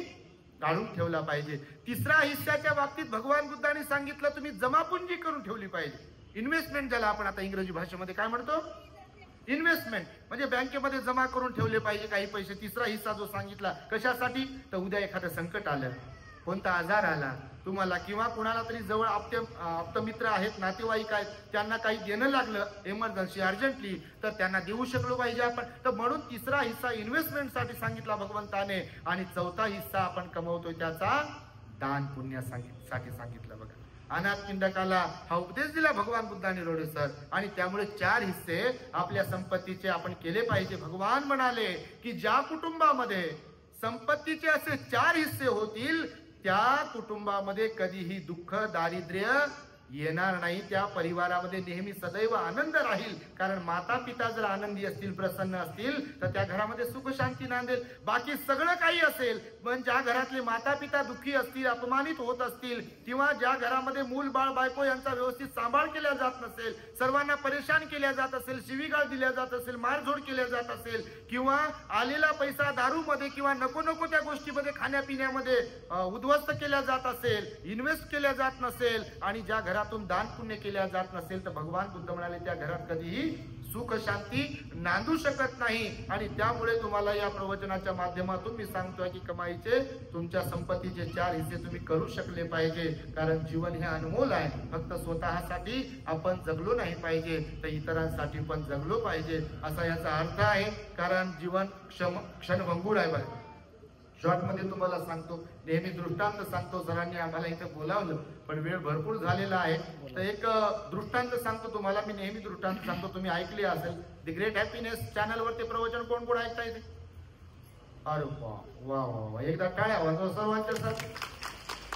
काढून ठेवला पाहिजे. तिसरा हिस्साच्या बाबतीत भगवान बुद्धांनी सांगितलं तुम्ही जमापुंजी करून ठेवली पाहिजे. इन्व्हेस्टमेंट ज्याला आपण आता इंग्रजी भाषेमध्ये काय म्हणतो, इन्व्हेस्टमेंट म्हणजे बँकेमध्ये जमा करून ठेवले पाहिजे काही पैसे. तिसरा हिस्सा जो सांगितला कशासाठी, तर उद्या एखादं संकट आलं, कोणता आजार आला तुम्हाला किंवा कुणाला तरी जवळ आप्तमित्र आहेत, नातेवाईक आहेत, त्यांना काही देणं लागलं इमर्जन्सी अर्जंटली, तर त्यांना देऊ शकलो पाहिजे आपण. तर म्हणून तिसरा हिस्सा इन्व्हेस्टमेंटसाठी सांगितला भगवंताने आणि चौथा हिस्सा आपण कमवतोय त्याचा दान पुण्यासाठी सांगितलं. बघा, अनाथ पिंडकाला हा उपदेश दिला भगवान बुद्धांनी रोडे सर. आणि त्यामुळे 4 हिस्से आपल्या संपत्तीचे आपण केले पाहिजे. भगवान म्हणाले की ज्या कुटुंबामध्ये संपत्तीचे असे 4 हिस्से होतील त्या कुटुंबामध्ये कधीही दुःख दारिद्र्य येणार नाही. त्या परिवारामध्ये नेहमी सदैव आनंद राहील. कारण माता पिता जर आनंदी असतील, प्रसन्न असतील, तर त्या घरामध्ये सुख शांती नांदेल. बाकी सगळं काही असेल, पण ज्या घरातले माता पिता दुःखी असतील, अपमानित होत असतील, किंवा ज्या घरामध्ये मूल बाळ बायको यांचा व्यवस्थित सांभाळ केला जात नसेल, सर्वांना परेशान केल्या जात असेल, शिवीगाळ दिल्या जात असेल, मारझोड केल्या जात असेल, किंवा आलेला पैसा दारूमध्ये किंवा नको नको त्या गोष्टीमध्ये खाण्यापिण्यामध्ये उद्ध्वस्त केल्या जात असेल, इन्व्हेस्ट केल्या जात नसेल, आणि ज्या घरातून दान पुण्य केल्या जात नसेल, तर भगवान बुद्ध म्हणाले त्या घरात कधीही सुख शांती नांदू शकत नाही. आणि त्यामुळे तुम्हाला या प्रवचनाच्या माध्यमातून मी सांगतोय की कमाईचे तुमच्या संपत्तीचे 4 हिस्से तुम्ही करू शकले पाहिजे. कारण जीवन हे अनमोल आहे. फक्त स्वतःसाठी आपण जगलो नाही पाहिजे, तर इतरांसाठी पण जगलो पाहिजे, असा याचा अर्थ आहे. कारण जीवन क्षणभंगूर आहे. बघा, शॉर्ट मध्ये तुम्हाला सांगतो, नेहमी दृष्टांत सांगतो. सरांनी आम्हाला इथे बोलावलं पण वेळ भरपूर झालेला आहे, तर एक दृष्टांत सांगतो तुम्हाला. मी नेहमी दृष्टांत सांगतो, तुम्ही ऐकले असेल. द ग्रेट हॅपीनेस चॅनलवर ते प्रवचन कोण कोण ऐकता येते? अरे वा वा वा, एकदा टाळ्या वाजवा सर्वांच्यासाठी.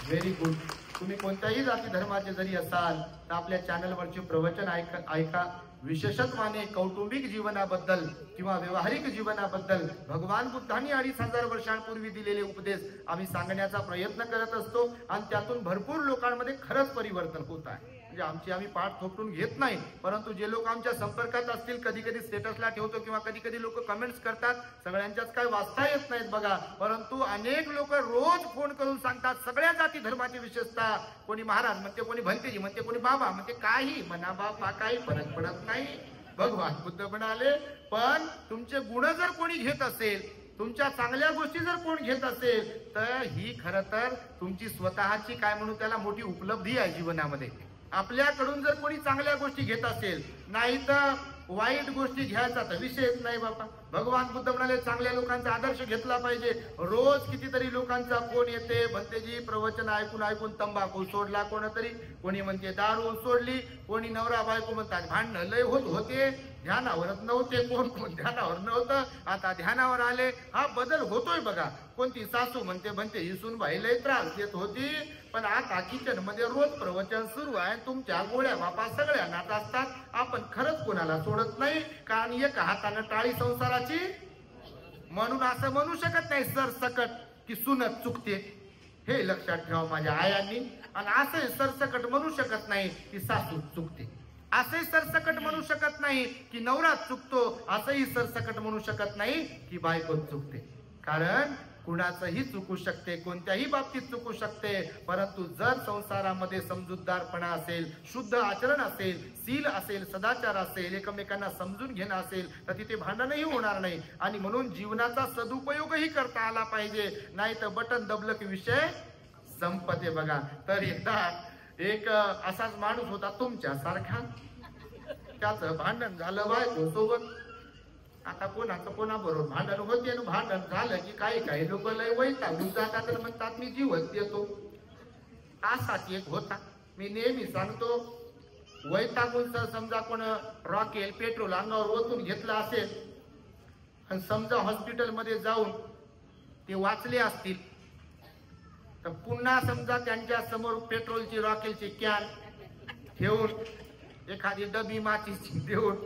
Very good. तुम्ही कोणत्याही जाती धर्माचे जरी असाल तर आपल्या चॅनलवरचे प्रवचन ऐका. विशेषत्वाने कौटुंबिक जीवनाबद्दल किंवा व्यवहारिक जीवनाबद्दल भगवान बुद्धांनी 2500 वर्षांपूर्वी दिलेले उपदेश आम्ही सांगण्याचा प्रयत्न करत असतो. आणि त्यातून भरपूर लोकांमध्ये खरंच परिवर्तन होत आहे. म्हणजे आम्ही पाठ थोपटून घेत नाही, परंतु जे लोक आमच्या संपर्कात असतील, कधी कधी स्टेटसला ठेवतो किंवा कधी कधी लोक कमेंट्स करतात, सगळ्यांच्याच काय वाचता येत नाहीत बघा, परंतु अनेक लोक रोज फोन करून सांगतात सगळ्या जाती धर्माची विशेषता. कोणी महाराज म्हणते, कोणी भंतेजी म्हणते, कोणी बाबा म्हणते, काही म्हणा बाबा, काही फरक पडत नाही. भगवान बुद्ध म्हणाले पण तुमचे गुण जर कोणी घेत असेल, तुमच्या चांगल्या गोष्टी जर कोण घेत असेल, तर ही खरं तर तुमची स्वतःची काय म्हणू त्याला मोठी उपलब्धी आहे जीवनामध्ये. आपल्याकडून जर कोणी चांगल्या गोष्टी घेत असेल, नाही तर वाईट गोष्टी घ्यायचा तर विषयच नाही बाबा. भगवान बुद्ध म्हणाले चांगल्या लोकांचा आदर्श घेतला पाहिजे. रोज कितीतरी लोकांचा फोन येते, भंतेजी प्रवचन ऐकून ऐकून तंबाखू सोडला कोणतरी, कोणी म्हणते दारू सोडली, कोणी नवरा बायको म्हणतात भांडणं लय होते, ध्यानावरच नव्हते, कोण ध्यानावर नव्हतं, आता ध्यानावर आले. हा बदल होतोय बघा. कोणती सासू म्हणते म्हणते ही सूनबाई लय त्रास देत होती, पण आता किचन मध्ये रोज प्रवचन सुरू आहे, तुमच्या गोळ्या बापा सगळ्यांनाच असतात, आपण खरंच कोणाला सोडत नाही. कारण एक हातानं टाळी संसाराची, म्हणून असं म्हणू शकत नाही सरसकट की सुनत चुकते, हे लक्षात ठेवा माझ्या आयांनी. आणि असं सरसकट म्हणू शकत नाही की सासू चुकते, असंही सरसकट म्हणू शकत नाही की नवरा चुकतो, असंही सरसकट म्हणू शकत नाही की बायको चुकते. कारण कुणाचंही चुकू शकते, कोणत्याही बाबतीत चुकू शकते, परंतु जर संसारामध्ये समजूतदारपणा असेल, शुद्ध आचरण असेल, शील असेल, सदाचार असेल, एकमेकांना समजून घेणं असेल, तर तिथे भांडणही होणार नाही. आणि म्हणून जीवनाचा सदुपयोगही करता आला पाहिजे, नाही तर बटन दबलं की विषय संपते बघा. तर एकदा एक असाच माणूस होता तुमच्या सारखा, त्याचं भांडण झालं बायको सोबत. आता कोणाचं कोणाबरोबर भांडण होते, भांडण झालं की काही लोक लय वैतागून जातात आणि म्हणतात मी जीवच देतो. असाच एक होता. मी नेहमी सांगतो, वैतागून समजा कोण रॉकेल पेट्रोल अंगावर ओतून घेतलं असेल आणि समजा हॉस्पिटलमध्ये जाऊन ते वाचले असतील, तर पुन्हा समजा त्यांच्या समोर पेट्रोलची रॉकेलची कॅन ठेवून एखादी डबी माचीची देऊन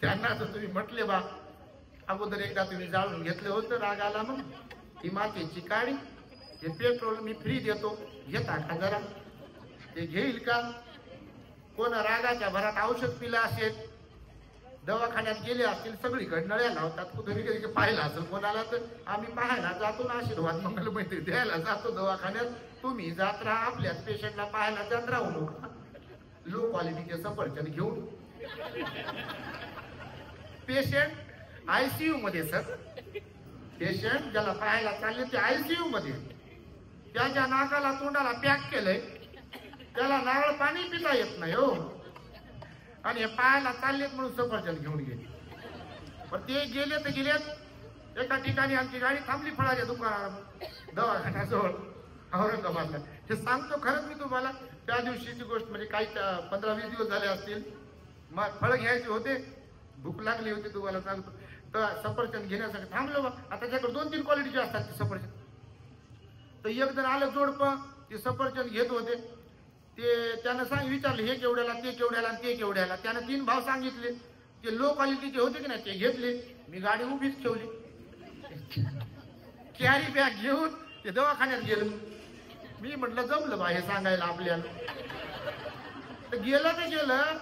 त्यांना जर तुम्ही म्हटले बा अगोदर एकदा तुम्ही जाळून घेतलं होतं, राग आला मग ही माचीची काडी, हे पेट्रोल मी फ्री देतो, घेता का जरा? ते घेईल का? कोण रागाच्या भरात औषध पिलं असेल, दवाखान्यात गेले असतील, सगळीकडे नळ्या लावतात, कुठे कधी पाहिलं असेल कोणाला तर आम्ही पाहायला जातो ना, आशीर्वाद मंगल मैत्री द्यायला जातो दवाखान्यात. तुम्ही जात राहा, आपल्याच पेशंटला पाहायला जात राहू नका. लो क्वालिटीचे सफरचंद घेऊन पेशंट आयसीयू मध्ये, सर पेशंट ज्याला पाहायला चालले ते आयसीयू मध्ये, त्याच्या नाकाला तोंडाला पॅक केलंय, त्याला नारळ पाणी पिता येत नाही हो, आणि हे पायाला चाललेत म्हणून सफरचंद घेऊन गेले. पण ते गेले तर गेलेत. एका ठिकाणी आमची गाडी थांबली फळाच्या दुकानावर, दवाखान्याजवळ औरंगाबादला. हे सांगतो खरंच मी तुम्हाला, त्या दिवशीची गोष्ट म्हणजे काही 15-20 दिवस झाले असतील. मग फळ घ्यायचे होते, भूक लागली होती तुम्हाला सांगतो. तर सफरचंद घेण्यासाठी थांबलो बा. आता त्याच्याकडे 2-3 क्वालिटीचे असतात ते सफरचंद. तर एक जण आलं जोडपं, ते सफरचंद घेत होते. ते त्यानं विचारले हे केवढ्याला, ते केवढ्याला, ते केवढ्याला. त्यानं 3 भाव सांगितले. ते लो क्वालिटीचे होते की नाही ते घेतले. मी गाडी उभीच ठेवली, कॅरी बॅग घेऊन ते दवाखान्यात गेलो. मी म्हटलं जमलं बा हे सांगायला आपल्याला. तर गेलं.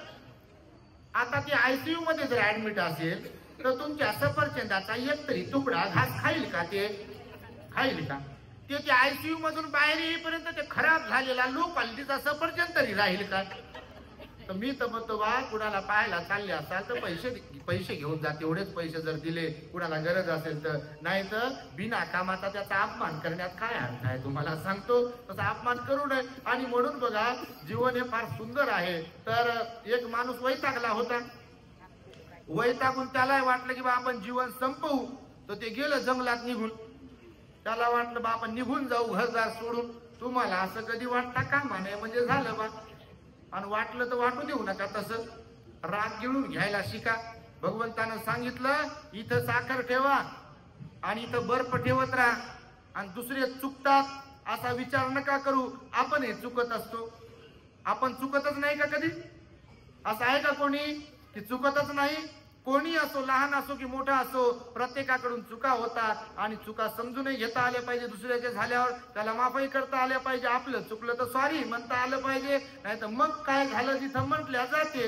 आता ते आयसीयू मध्ये जर ऍडमिट असेल तर तुमच्या सफरचंदाचा एक तरी तुकडा घास खाईल का? ते खाईल का? ते आयसीयू मधून बाहेर येईपर्यंत ते खराब झालेला लो क्वालिटीचा सफरचंद तरी राहील का? तर मी तर म्हणतो बा, कुणाला पाहायला चालले असाल तर पैसे घेऊन जा. तेवढेच पैसे जर दिले, कुणाला गरज असेल तर. नाही तर बिना कामाचा त्याचा अपमान करण्यात काय अर्थ आहे? तुम्हाला सांगतो तसा अपमान करू नये. आणि म्हणून बघा, जीवन हे फार सुंदर आहे. तर एक माणूस वैतागला होता. वैतागून त्याला वाटलं की बा आपण जीवन संपवू, तर ते गेलं जंगलात निघून. त्याला वाटलं बा आपण निघून जाऊ घरदार सोडून. तुम्हाला असं कधी वाटतं का? म्हणे म्हणजे झालं बा. आणि वाटलं तर वाटू देऊ नका तसं. राग गिळून घ्यायला शिका. भगवंतानं सांगितलं इथं साखर ठेवा आणि इथं बर्फ ठेवत राहा, आणि दुसरे चुकतात असा विचार नका करू. आपण हे चुकत असतो. आपण चुकतच नाही का कधी? असं आहे का कोणी की चुकतच नाही? कोणी असो, लहान असो की मोठा असो, प्रत्येकाकडून चुका होतात. आणि चुका समजूनही घेता आल्या पाहिजे. दुसऱ्याच्या झाल्यावर त्याला माफही करता आल्या पाहिजे. आपलं चुकलं तर सॉरी म्हणता आलं पाहिजे. नाही तर मग काय झालं जिथं म्हटल्या जाते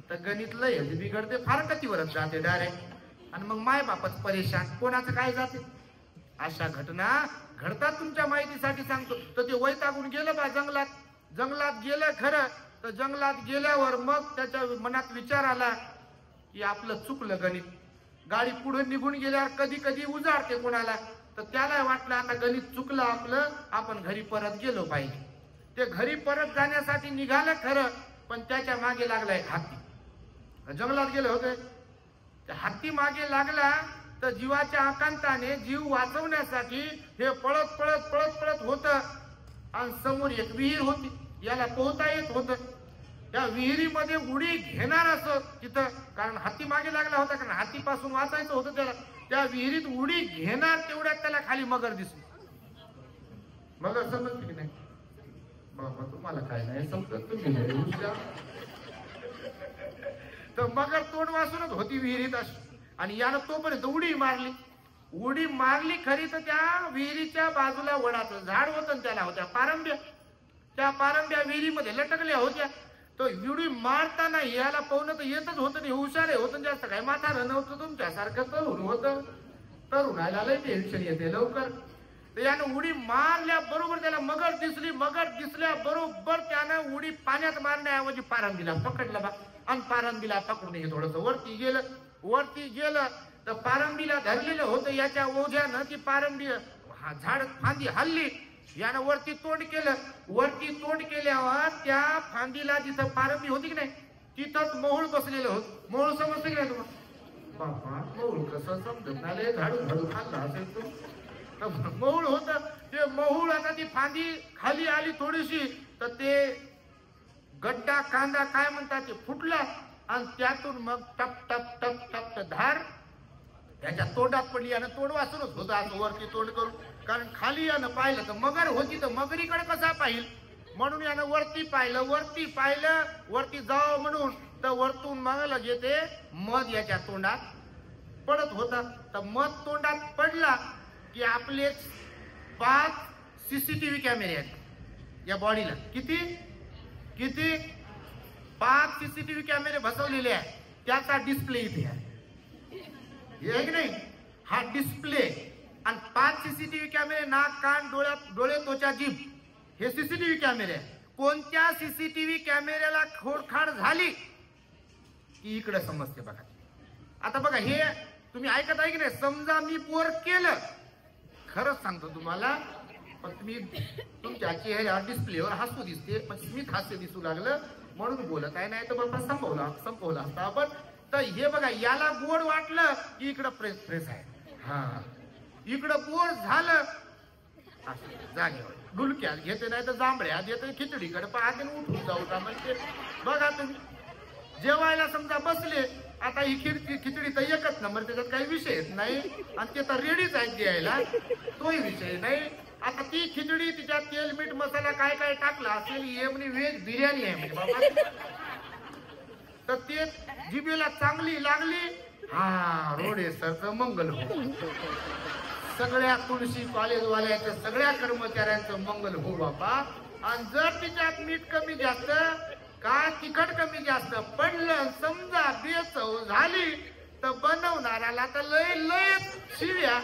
तर गणित लय बिघडते, फार कतीवरच जाते डायरेक्ट. आणि मग माय बापच परेशान, कोणाचं काय जाते. अशा घटना घडतात. तुमच्या माहितीसाठी सांगतो. तर ते वैतागून गेलं बा जंगलात गेलं खरं. तर जंगलात गेल्यावर मग त्याच्या मनात विचार आला की आपलं चुकलं गणित. गाडी पुढे निघून गेल्यावर कधी कधी उजाडते कोणाला. तर त्याला वाटलं आता गणित चुकलं आपलं, आपण घरी परत गेलो पाहिजे. ते घरी परत जाण्यासाठी निघालं खरं, पण त्याच्या मागे लागला एक हत्ती. जंगलात गेले होते, त्या हत्ती मागे लागला. तर जीवाच्या आकांताने जीव वाचवण्यासाठी हे पळत होत. आणि समोर एक विहीर होती, याला पोहता येत होत. त्या विहिरीमध्ये उडी घेणार असं तिथं, कारण हत्ती मागे लागला होता, कारण हत्तीपासून वाचायचं होतं त्याला. त्या विहिरीत उडी घेणार तेवढ्यात त्याला खाली मगर दिसली. मगर समजली की नाही? बाबा तुम्हाला काय नाही समजत, तुम्ही तर मगर तोंड वाचूनच होती विहिरीत अशी. आणि यानं तोपर्यंत उडी मारली खरी. तर त्या विहिरीच्या बाजूला वडाचं झाड होतं, त्याला होत्या पारंब्या. त्या पारंब्या विहिरीमध्ये लटकल्या होत्या. तो उडी मारताना याला पाहुणं तर येतच होतं, नाही हुशार होतं. जास्त काय म्हातारं नव्हतं, तुमच्यासारखं तरुण होतं. तरुणाला लय टेन्शन येते लवकर. तर यानं उडी मारल्या बरोबर त्याला मगर दिसली. मगर दिसल्या बरोबर त्यानं उडी पाण्यात मारण्याऐवजी पारंबीला पकडलं बा. आणि पारंबीला पकडून हे थोडस वरती गेलं तर पारंबीला धरलेलं होतं याच्या ओझ्यानं. ती पारंबी झाड फांदी हल्ली. यानं वरती तोंड केल्यावर त्या फांदीला जिथं पारंबी होती की नाही तिथंच मोहूळ बसलेलं होत. मोहूळ समजते की नाही तुम्हाला? बाबा मोहूळ कसं समजत नाही, झाडू खाल्ला असेल तो. मोहूळ होत. ते मोहूळ आता ती फांदी खाली आली थोडीशी, तर ते गड्डा कांदा काय म्हणतात ते फुटला. आणि त्यातून मग टप टप टप टप धार त्याच्या तोंडात पडली. यानं तोंड वाचूनच होतं असं वरती तोंड करून, कारण खाली यानं पाहिलं तर मगर होती. तर मगरीकडे कसा पाहिल म्हणून यानं वरती पाहिलं वरती जावं म्हणून. तर वरतून मग लगे ते मध याच्या तोंडात पडत होता. तर मध तोंडात पडला की आपले 5 CCTV कॅमेरे आहेत या बॉडीला. किती 5 CCTV कॅमेरे बसवलेले आहेत. त्याचा डिस्प्ले इथे आहे की नाही, हा डिस्प्ले. आणि 5 CCTV कॅमेरे, नाक कान डोळे त्वचा जीभ, हे CCTV कॅमेरे आहे. कोणत्या CCTV कॅमेऱ्याला खोडखाड झाली की इकडे समजते बघा. आता बघा हे तुम्ही ऐकत आहे की नाही? समजा मी पोर केलं, खरंच सांगतो तुम्हाला, पण तुम्ही तुमच्या चेहऱ्यावर डिस्प्लेवर हसू दिसते, पण स्मित हास्य दिसू लागलं म्हणून बोलत आहे, नाही तर बाबा संपवला असता आपण. तर हे बघा, याला गोड वाटलं की इकडं प्रेस आहे, हा इकडं बोर झालं जागेवर डुलक्यात घेते, नाही तर जांभळ्यात येते, खिचडीकडे पाहते उठून जाऊ का म्हणजे. बघा तुम्ही जेवायला समजा बसले, आता ही खिचडी तर एकच नंबर, त्याच्यात काही विषय नाही, आणि ते तर रेडीच आहेत द्यायला, तोही विषय नाही. आता ती खिचडी तिच्यात तेल मीठ मसाला काय काय टाकला असेल, हे म्हणजे व्हेज बिर्याणी आहे म्हणजे बाबा. तर ते जिभेला चांगली लागली, हा रोडे सरचं मंगल हो, सगळ्या तुळशी कॉलेजवाल्याच्या सगळ्या कर्मचाऱ्यांचं मंगल हो बाबा. आणि जर तिच्यात मीठ कमी जास्त काय तिखट कमी जास्त पडलं, समजा बेचव झाली, तर बनवणाऱ्याला तर लय लय शिव्या.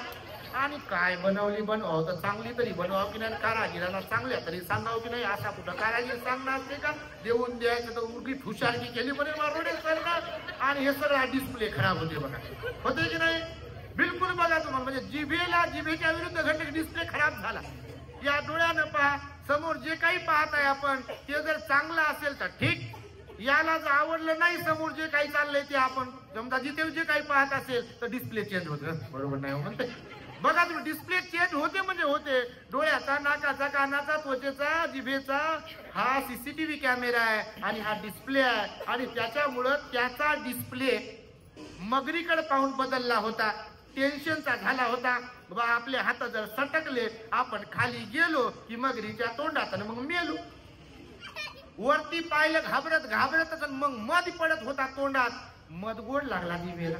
आणि काय बनवावं तर चांगली तरी बनवावं की नाही, कारागिराला चांगल्या तरी सांगावं की नाही, असा कुठं कारागीर सांगणार असते का. देऊन द्यायचं तर उगी हुशारकी केली बरे मारोडे सरकार, आणि हे सगळा डिस्प्ले खराब होते बघा, होते की नाही. बिलकुल बघा तुम्हाला, म्हणजे जिभेच्या विरुद्ध घडले, डिस्प्ले खराब झाला. या डोळ्यानं पहा, समोर जे काही पाहत आहे आपण ते जर चांगलं असेल तर ठीक, याला जर आवडलं नाही समोर जे काही चाललंय ते आपण समजा जिथे जे काही पाहत असेल तर डिस्प्ले चेंज होतं, बरोबर नाही म्हणते. बघा तुम्ही डिस्प्ले चेंज होते म्हणजे होते. डोळ्याचा, नाकाचा, कानाचा, त्वचेचा, जिभेचा हा सीसीटीव्ही कॅमेरा आहे आणि हा डिस्प्ले आहे, आणि त्याच्यामुळं त्याचा डिस्प्ले मगरीकडे पाहून बदलला होता, टेन्शनचा झाला होता. बा आपले हात जर सटकले, आपण खाली गेलो की मगरीच्या तोंडात मग मेलो. वरती पाहिलं घाबरतच मग मध पडत होता तोंडात. मध गोड लागला जिभेला,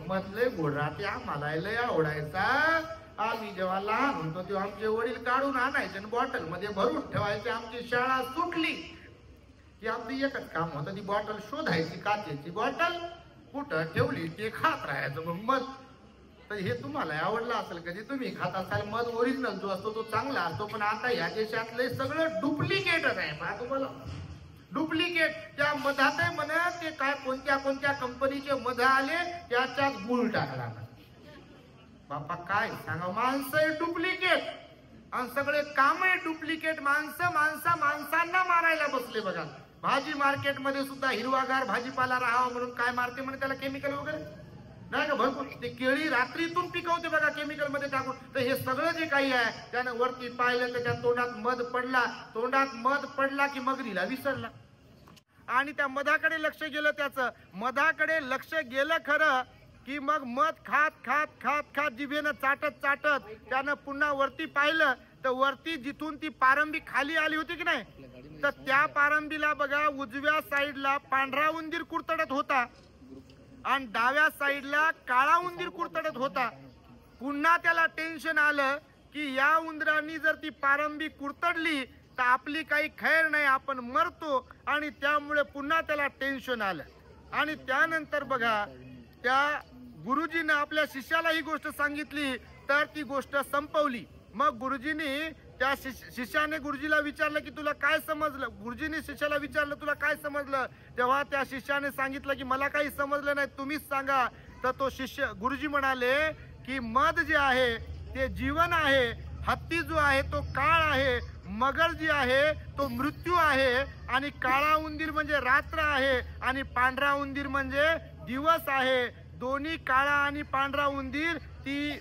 मध लय गोड राहते, आम्हाला लय आवडायचा. आम्ही जेव्हा लहान होतो तेव्हा आमचे वडील काढून आणायचे आणि बॉटल मध्ये भरून ठेवायचे. आमची शाळा सुटली की आमचं एकच काम होतं, ती बॉटल शोधायची, काचेची बॉटल कुठं ठेवली ते खात राहायचं मग मध. तर हे तुम्हाला आवडलं असेल कधी, तुम्ही खात असाल. मध ओरिजिनल जो असतो तो चांगला असतो, पण आता या देशातले सगळं डुप्लिकेटच आहे. पहा तुम्हाला डुप्लिकेट. त्या मधात म्हणा ते काय कोणत्या कंपनीचे मध आले, त्याच्यात गुळ टाकला. बापा काय सांगा, माणसं डुप्लिकेट आणि सगळे काम डुप्लिकेट. माणसांना मारायला बसले बघा. भाजी मार्केटमध्ये सुद्धा हिरवागार भाजीपाला राहावा म्हणून काय मारते म्हणे त्याला, केमिकल वगैरे नाही का भरपूर. ते केळी रात्रीतून पिकवते बघा केमिकल मध्ये टाकून. तर हे सगळं जे काही आहे त्यानं वरती पाहिलं, त्याच्या तोंडात मध पडला. तोंडात मध पडला की मगरीला विसरला आणि त्या मधाकडे लक्ष गेलं. त्याचं मधाकडे लक्ष गेलं खरं की मग मध खात जिभेनं चाटत त्यानं पुन्हा वरती पाहिलं, तर वरती जिथून ती पारंबी खाली आली होती की नाही, तर त्या पारंबीला बघा उजव्या साईडला पांढरा उंदीर कुरतडत होता आणि डाव्या साईडला काळा उंदीर कुरतडत होता. पुन्हा त्याला टेन्शन आलं की या उंदरांनी जर ती पारंबी कुरतडली तर आपली काही खैर नाही, आपण मरतो. आणि त्यामुळे पुन्हा त्याला टेन्शन आलं. आणि त्यानंतर बघा त्या गुरुजीनं आपल्या शिष्याला ही गोष्ट सांगितली, तर ती गोष्ट संपवली. मग गुरुजींनी त्या शिष्याने गुरुजीला विचारलं की तुला काय समजलं. गुरुजींनी शिष्याला विचारलं तुला काय समजलं. तेव्हा त्या शिष्याने सांगितलं की मला काही समजलं नाही, तुम्हीच सांगा. तर तो शिष्य गुरुजी म्हणाले की मध जे आहे ते जीवन आहे, हत्ती जो आहे तो काळ आहे, मगर जी आहे तो मृत्यू आहे, आणि काळा उंदीर म्हणजे रात्र आहे आणि पांढरा उंदीर म्हणजे दिवस आहे. दोन्ही काळा आणि पांढरा उंदीर ती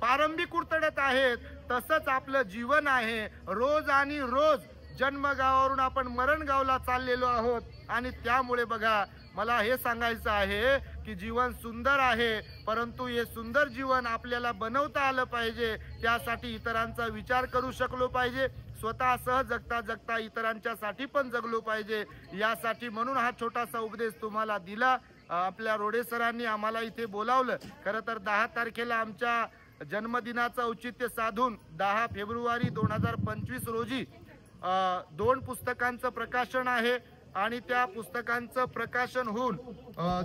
पारंबी कुरतडत आहेत. तसंच आपलं जीवन आहे. रोज आणि रोज जन्मगावावरून आपण मरण गावला चाललेलो आहोत. आणि त्यामुळे बघा मला हे सांगायचं आहे की जीवन सुंदर आहे, परंतु हे सुंदर जीवन आपल्याला बनवता आलं पाहिजे. त्यासाठी इतरांचा विचार करू शकलो पाहिजे. स्वतः सह जगता इतरांच्यासाठी पण जगलो पाहिजे. यासाठी म्हणून हा छोटासा उपदेश तुम्हाला दिला. आपल्या रोडे सरांनी आम्हाला इथे बोलावलं. खरं तर 10 तारखेला आमच्या जन्मदिनाचं औचित्य साधून 10 फेब्रुवारी 2025 रोजी 2 पुस्तकांचं प्रकाशन आहे. आणि त्या पुस्तकांचं प्रकाशन होऊन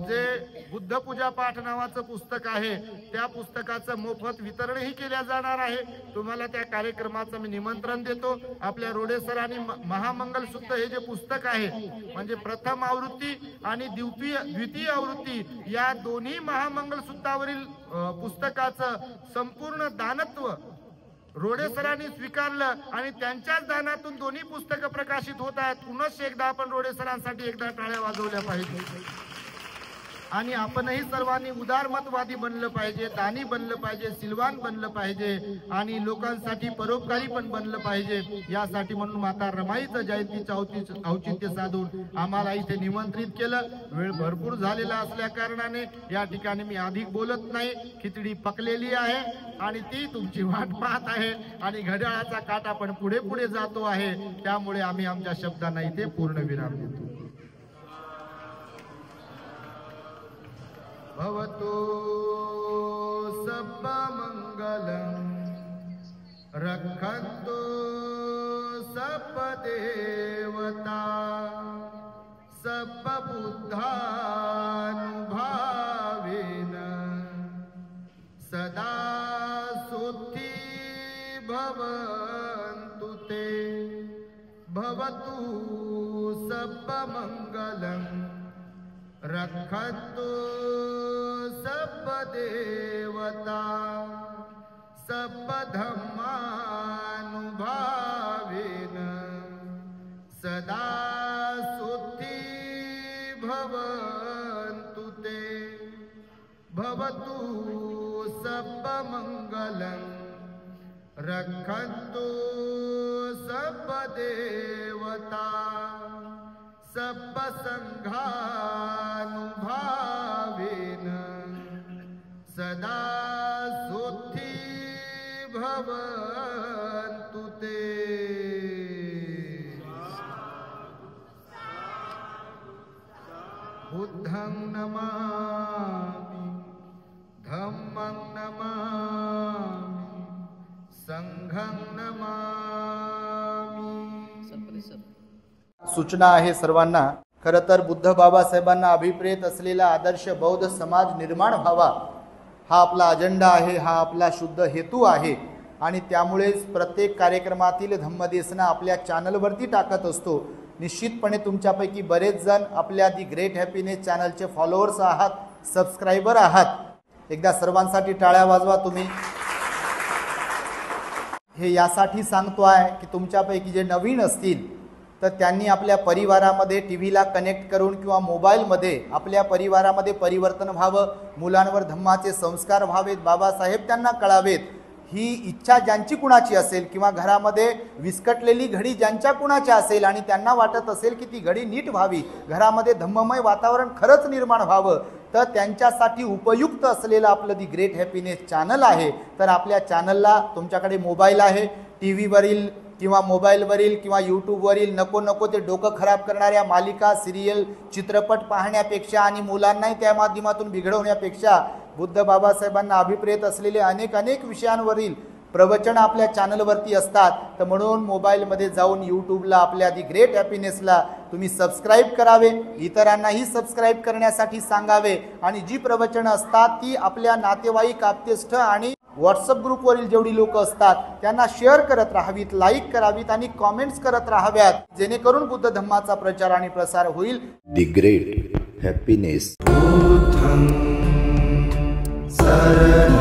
जे बुद्ध पूजा पाठ नावाचं पुस्तक आहे त्या पुस्तकाचं मोफत वितरणही केल्या जाणार आहे. तुम्हाला त्या कार्यक्रमाचं मी निमंत्रण देतो. आपल्या रोडे सरांनी महामंगल सूक्त हे जे पुस्तक आहे म्हणजे प्रथम आवृत्ती आणि द्वितीय आवृत्ती या दोन्ही महामंगल सूत्रावरील पुस्तकाचं संपूर्ण दानत्व रोडे सरांनी स्वीकारलं आणि त्यांच्याच दानातून दोन्ही पुस्तकं प्रकाशित होत आहेत. पुनश्च एकदा आपण रोडे सरांसाठी एकदा टाळ्या वाजवल्या पाहिजे. आणि आपणही सर्वांनी उदारमतवादी बनलं पाहिजे, दानी बनलं पाहिजे, सिलवान बनलं पाहिजे आणि लोकांसाठी परोपकारी पण बनलं पाहिजे. यासाठी म्हणून माता रमाईचं जयंतीचं औचित्य साधून आम्हाला इथे निमंत्रित केलं. वेळ भरपूर झालेला असल्या कारणाने या ठिकाणी मी अधिक बोलत नाही. खिचडी पकलेली आहे आणि ती तुमची वाट पाहत आहे आणि घड्याळाचा काटा पण पुढे पुढे जातो आहे. त्यामुळे आम्ही आमच्या शब्दांना इथे पूर्ण विराम देतो. भवतु सब्ब मंगलम रक्षन्तु सब्ब देवता सब्ब बुद्धानुभावेन सदा सुखी भवन्तु ते. भवतु सब्ब मंगलम रक्षन्तु सब्ब देवता सब्ब धम्मानुभावेन सदा सुखी भवन्तु ते. भवतु सब्ब मंगलम रक्षन्तु सब्ब देवता सब्ब संघानुभावेन सदा सुखी भवन्तु ते. बुद्धं नमामि धम्मं नमामि संघं नमामि. सूचना आहे सर्वांना. खरं तर बुद्ध बाबासाहेबांना अभिप्रेत असलेला आदर्श बौद्ध समाज निर्माण व्हावा हा आपला अजेंडा आहे, हा आपला शुद्ध हेतू आहे. आणि त्यामुळेच प्रत्येक कार्यक्रमातील धम्मदेसना आपल्या चॅनलवरती टाकत असतो. निश्चितपणे तुमच्यापैकी बरेच जण आपल्या दी ग्रेट हॅपीनेस चॅनलचे फॉलोअर्स आहात, सबस्क्रायबर आहात. एकदा सर्वांसाठी टाळ्या वाजवा तुम्ही. हे यासाठी सांगतो आहे की तुमच्यापैकी जे नवीन असतील तर त्यांनी आपल्या परिवारामध्ये टी व्हीला कनेक्ट करून किंवा मोबाईलमध्ये आपल्या परिवारामध्ये परिवर्तन व्हावं, मुलांवर धम्माचे संस्कार व्हावेत, बाबासाहेब त्यांना कळावेत. ही इच्छा ज्यांची कुणाची असेल किंवा घरामध्ये विस्कटलेली घडी ज्यांच्या कुणाची असेल आणि त्यांना वाटत असेल की ती घडी नीट व्हावी, घरामध्ये धम्ममय वातावरण खरंच निर्माण व्हावं, तर त्यांच्यासाठी उपयुक्त असलेलं आपलं दी ग्रेट हॅपीनेस चॅनल आहे. तर आपल्या चॅनलला तुमच्याकडे मोबाईल आहे, टी व्हीवरील किंवा मोबाईलवरील किंवा यूट्यूबवरील नको ते डोकं खराब करणाऱ्या मालिका, सिरियल, चित्रपट पाहण्यापेक्षा आणि मुलांनाही त्या माध्यमातून बिघडवण्यापेक्षा बुद्ध बाबासाहेबांना अभिप्रेत असलेले अनेक विषयांवरील प्रवचन आपल्या चॅनलवरती असतात. तर म्हणून मोबाईलमध्ये जाऊन यूट्यूबला आपल्या दी ग्रेट हॅपीनेसला तुम्ही सबस्क्राईब करावे, इतरांनाही सबस्क्राईब करण्यासाठी सांगावे आणि जी प्रवचनं असतात ती आपल्या नातेवाईक, आप्तेष्ट आणि व्हॉट्सअप ग्रुपवरील जेवढी लोक असतात त्यांना शेअर करत राहावीत, लाईक करावीत आणि कॉमेंट्स करत राहाव्यात, जेणेकरून बुद्ध धम्माचा प्रचार आणि प्रसार होईल. The Great Happiness. शरण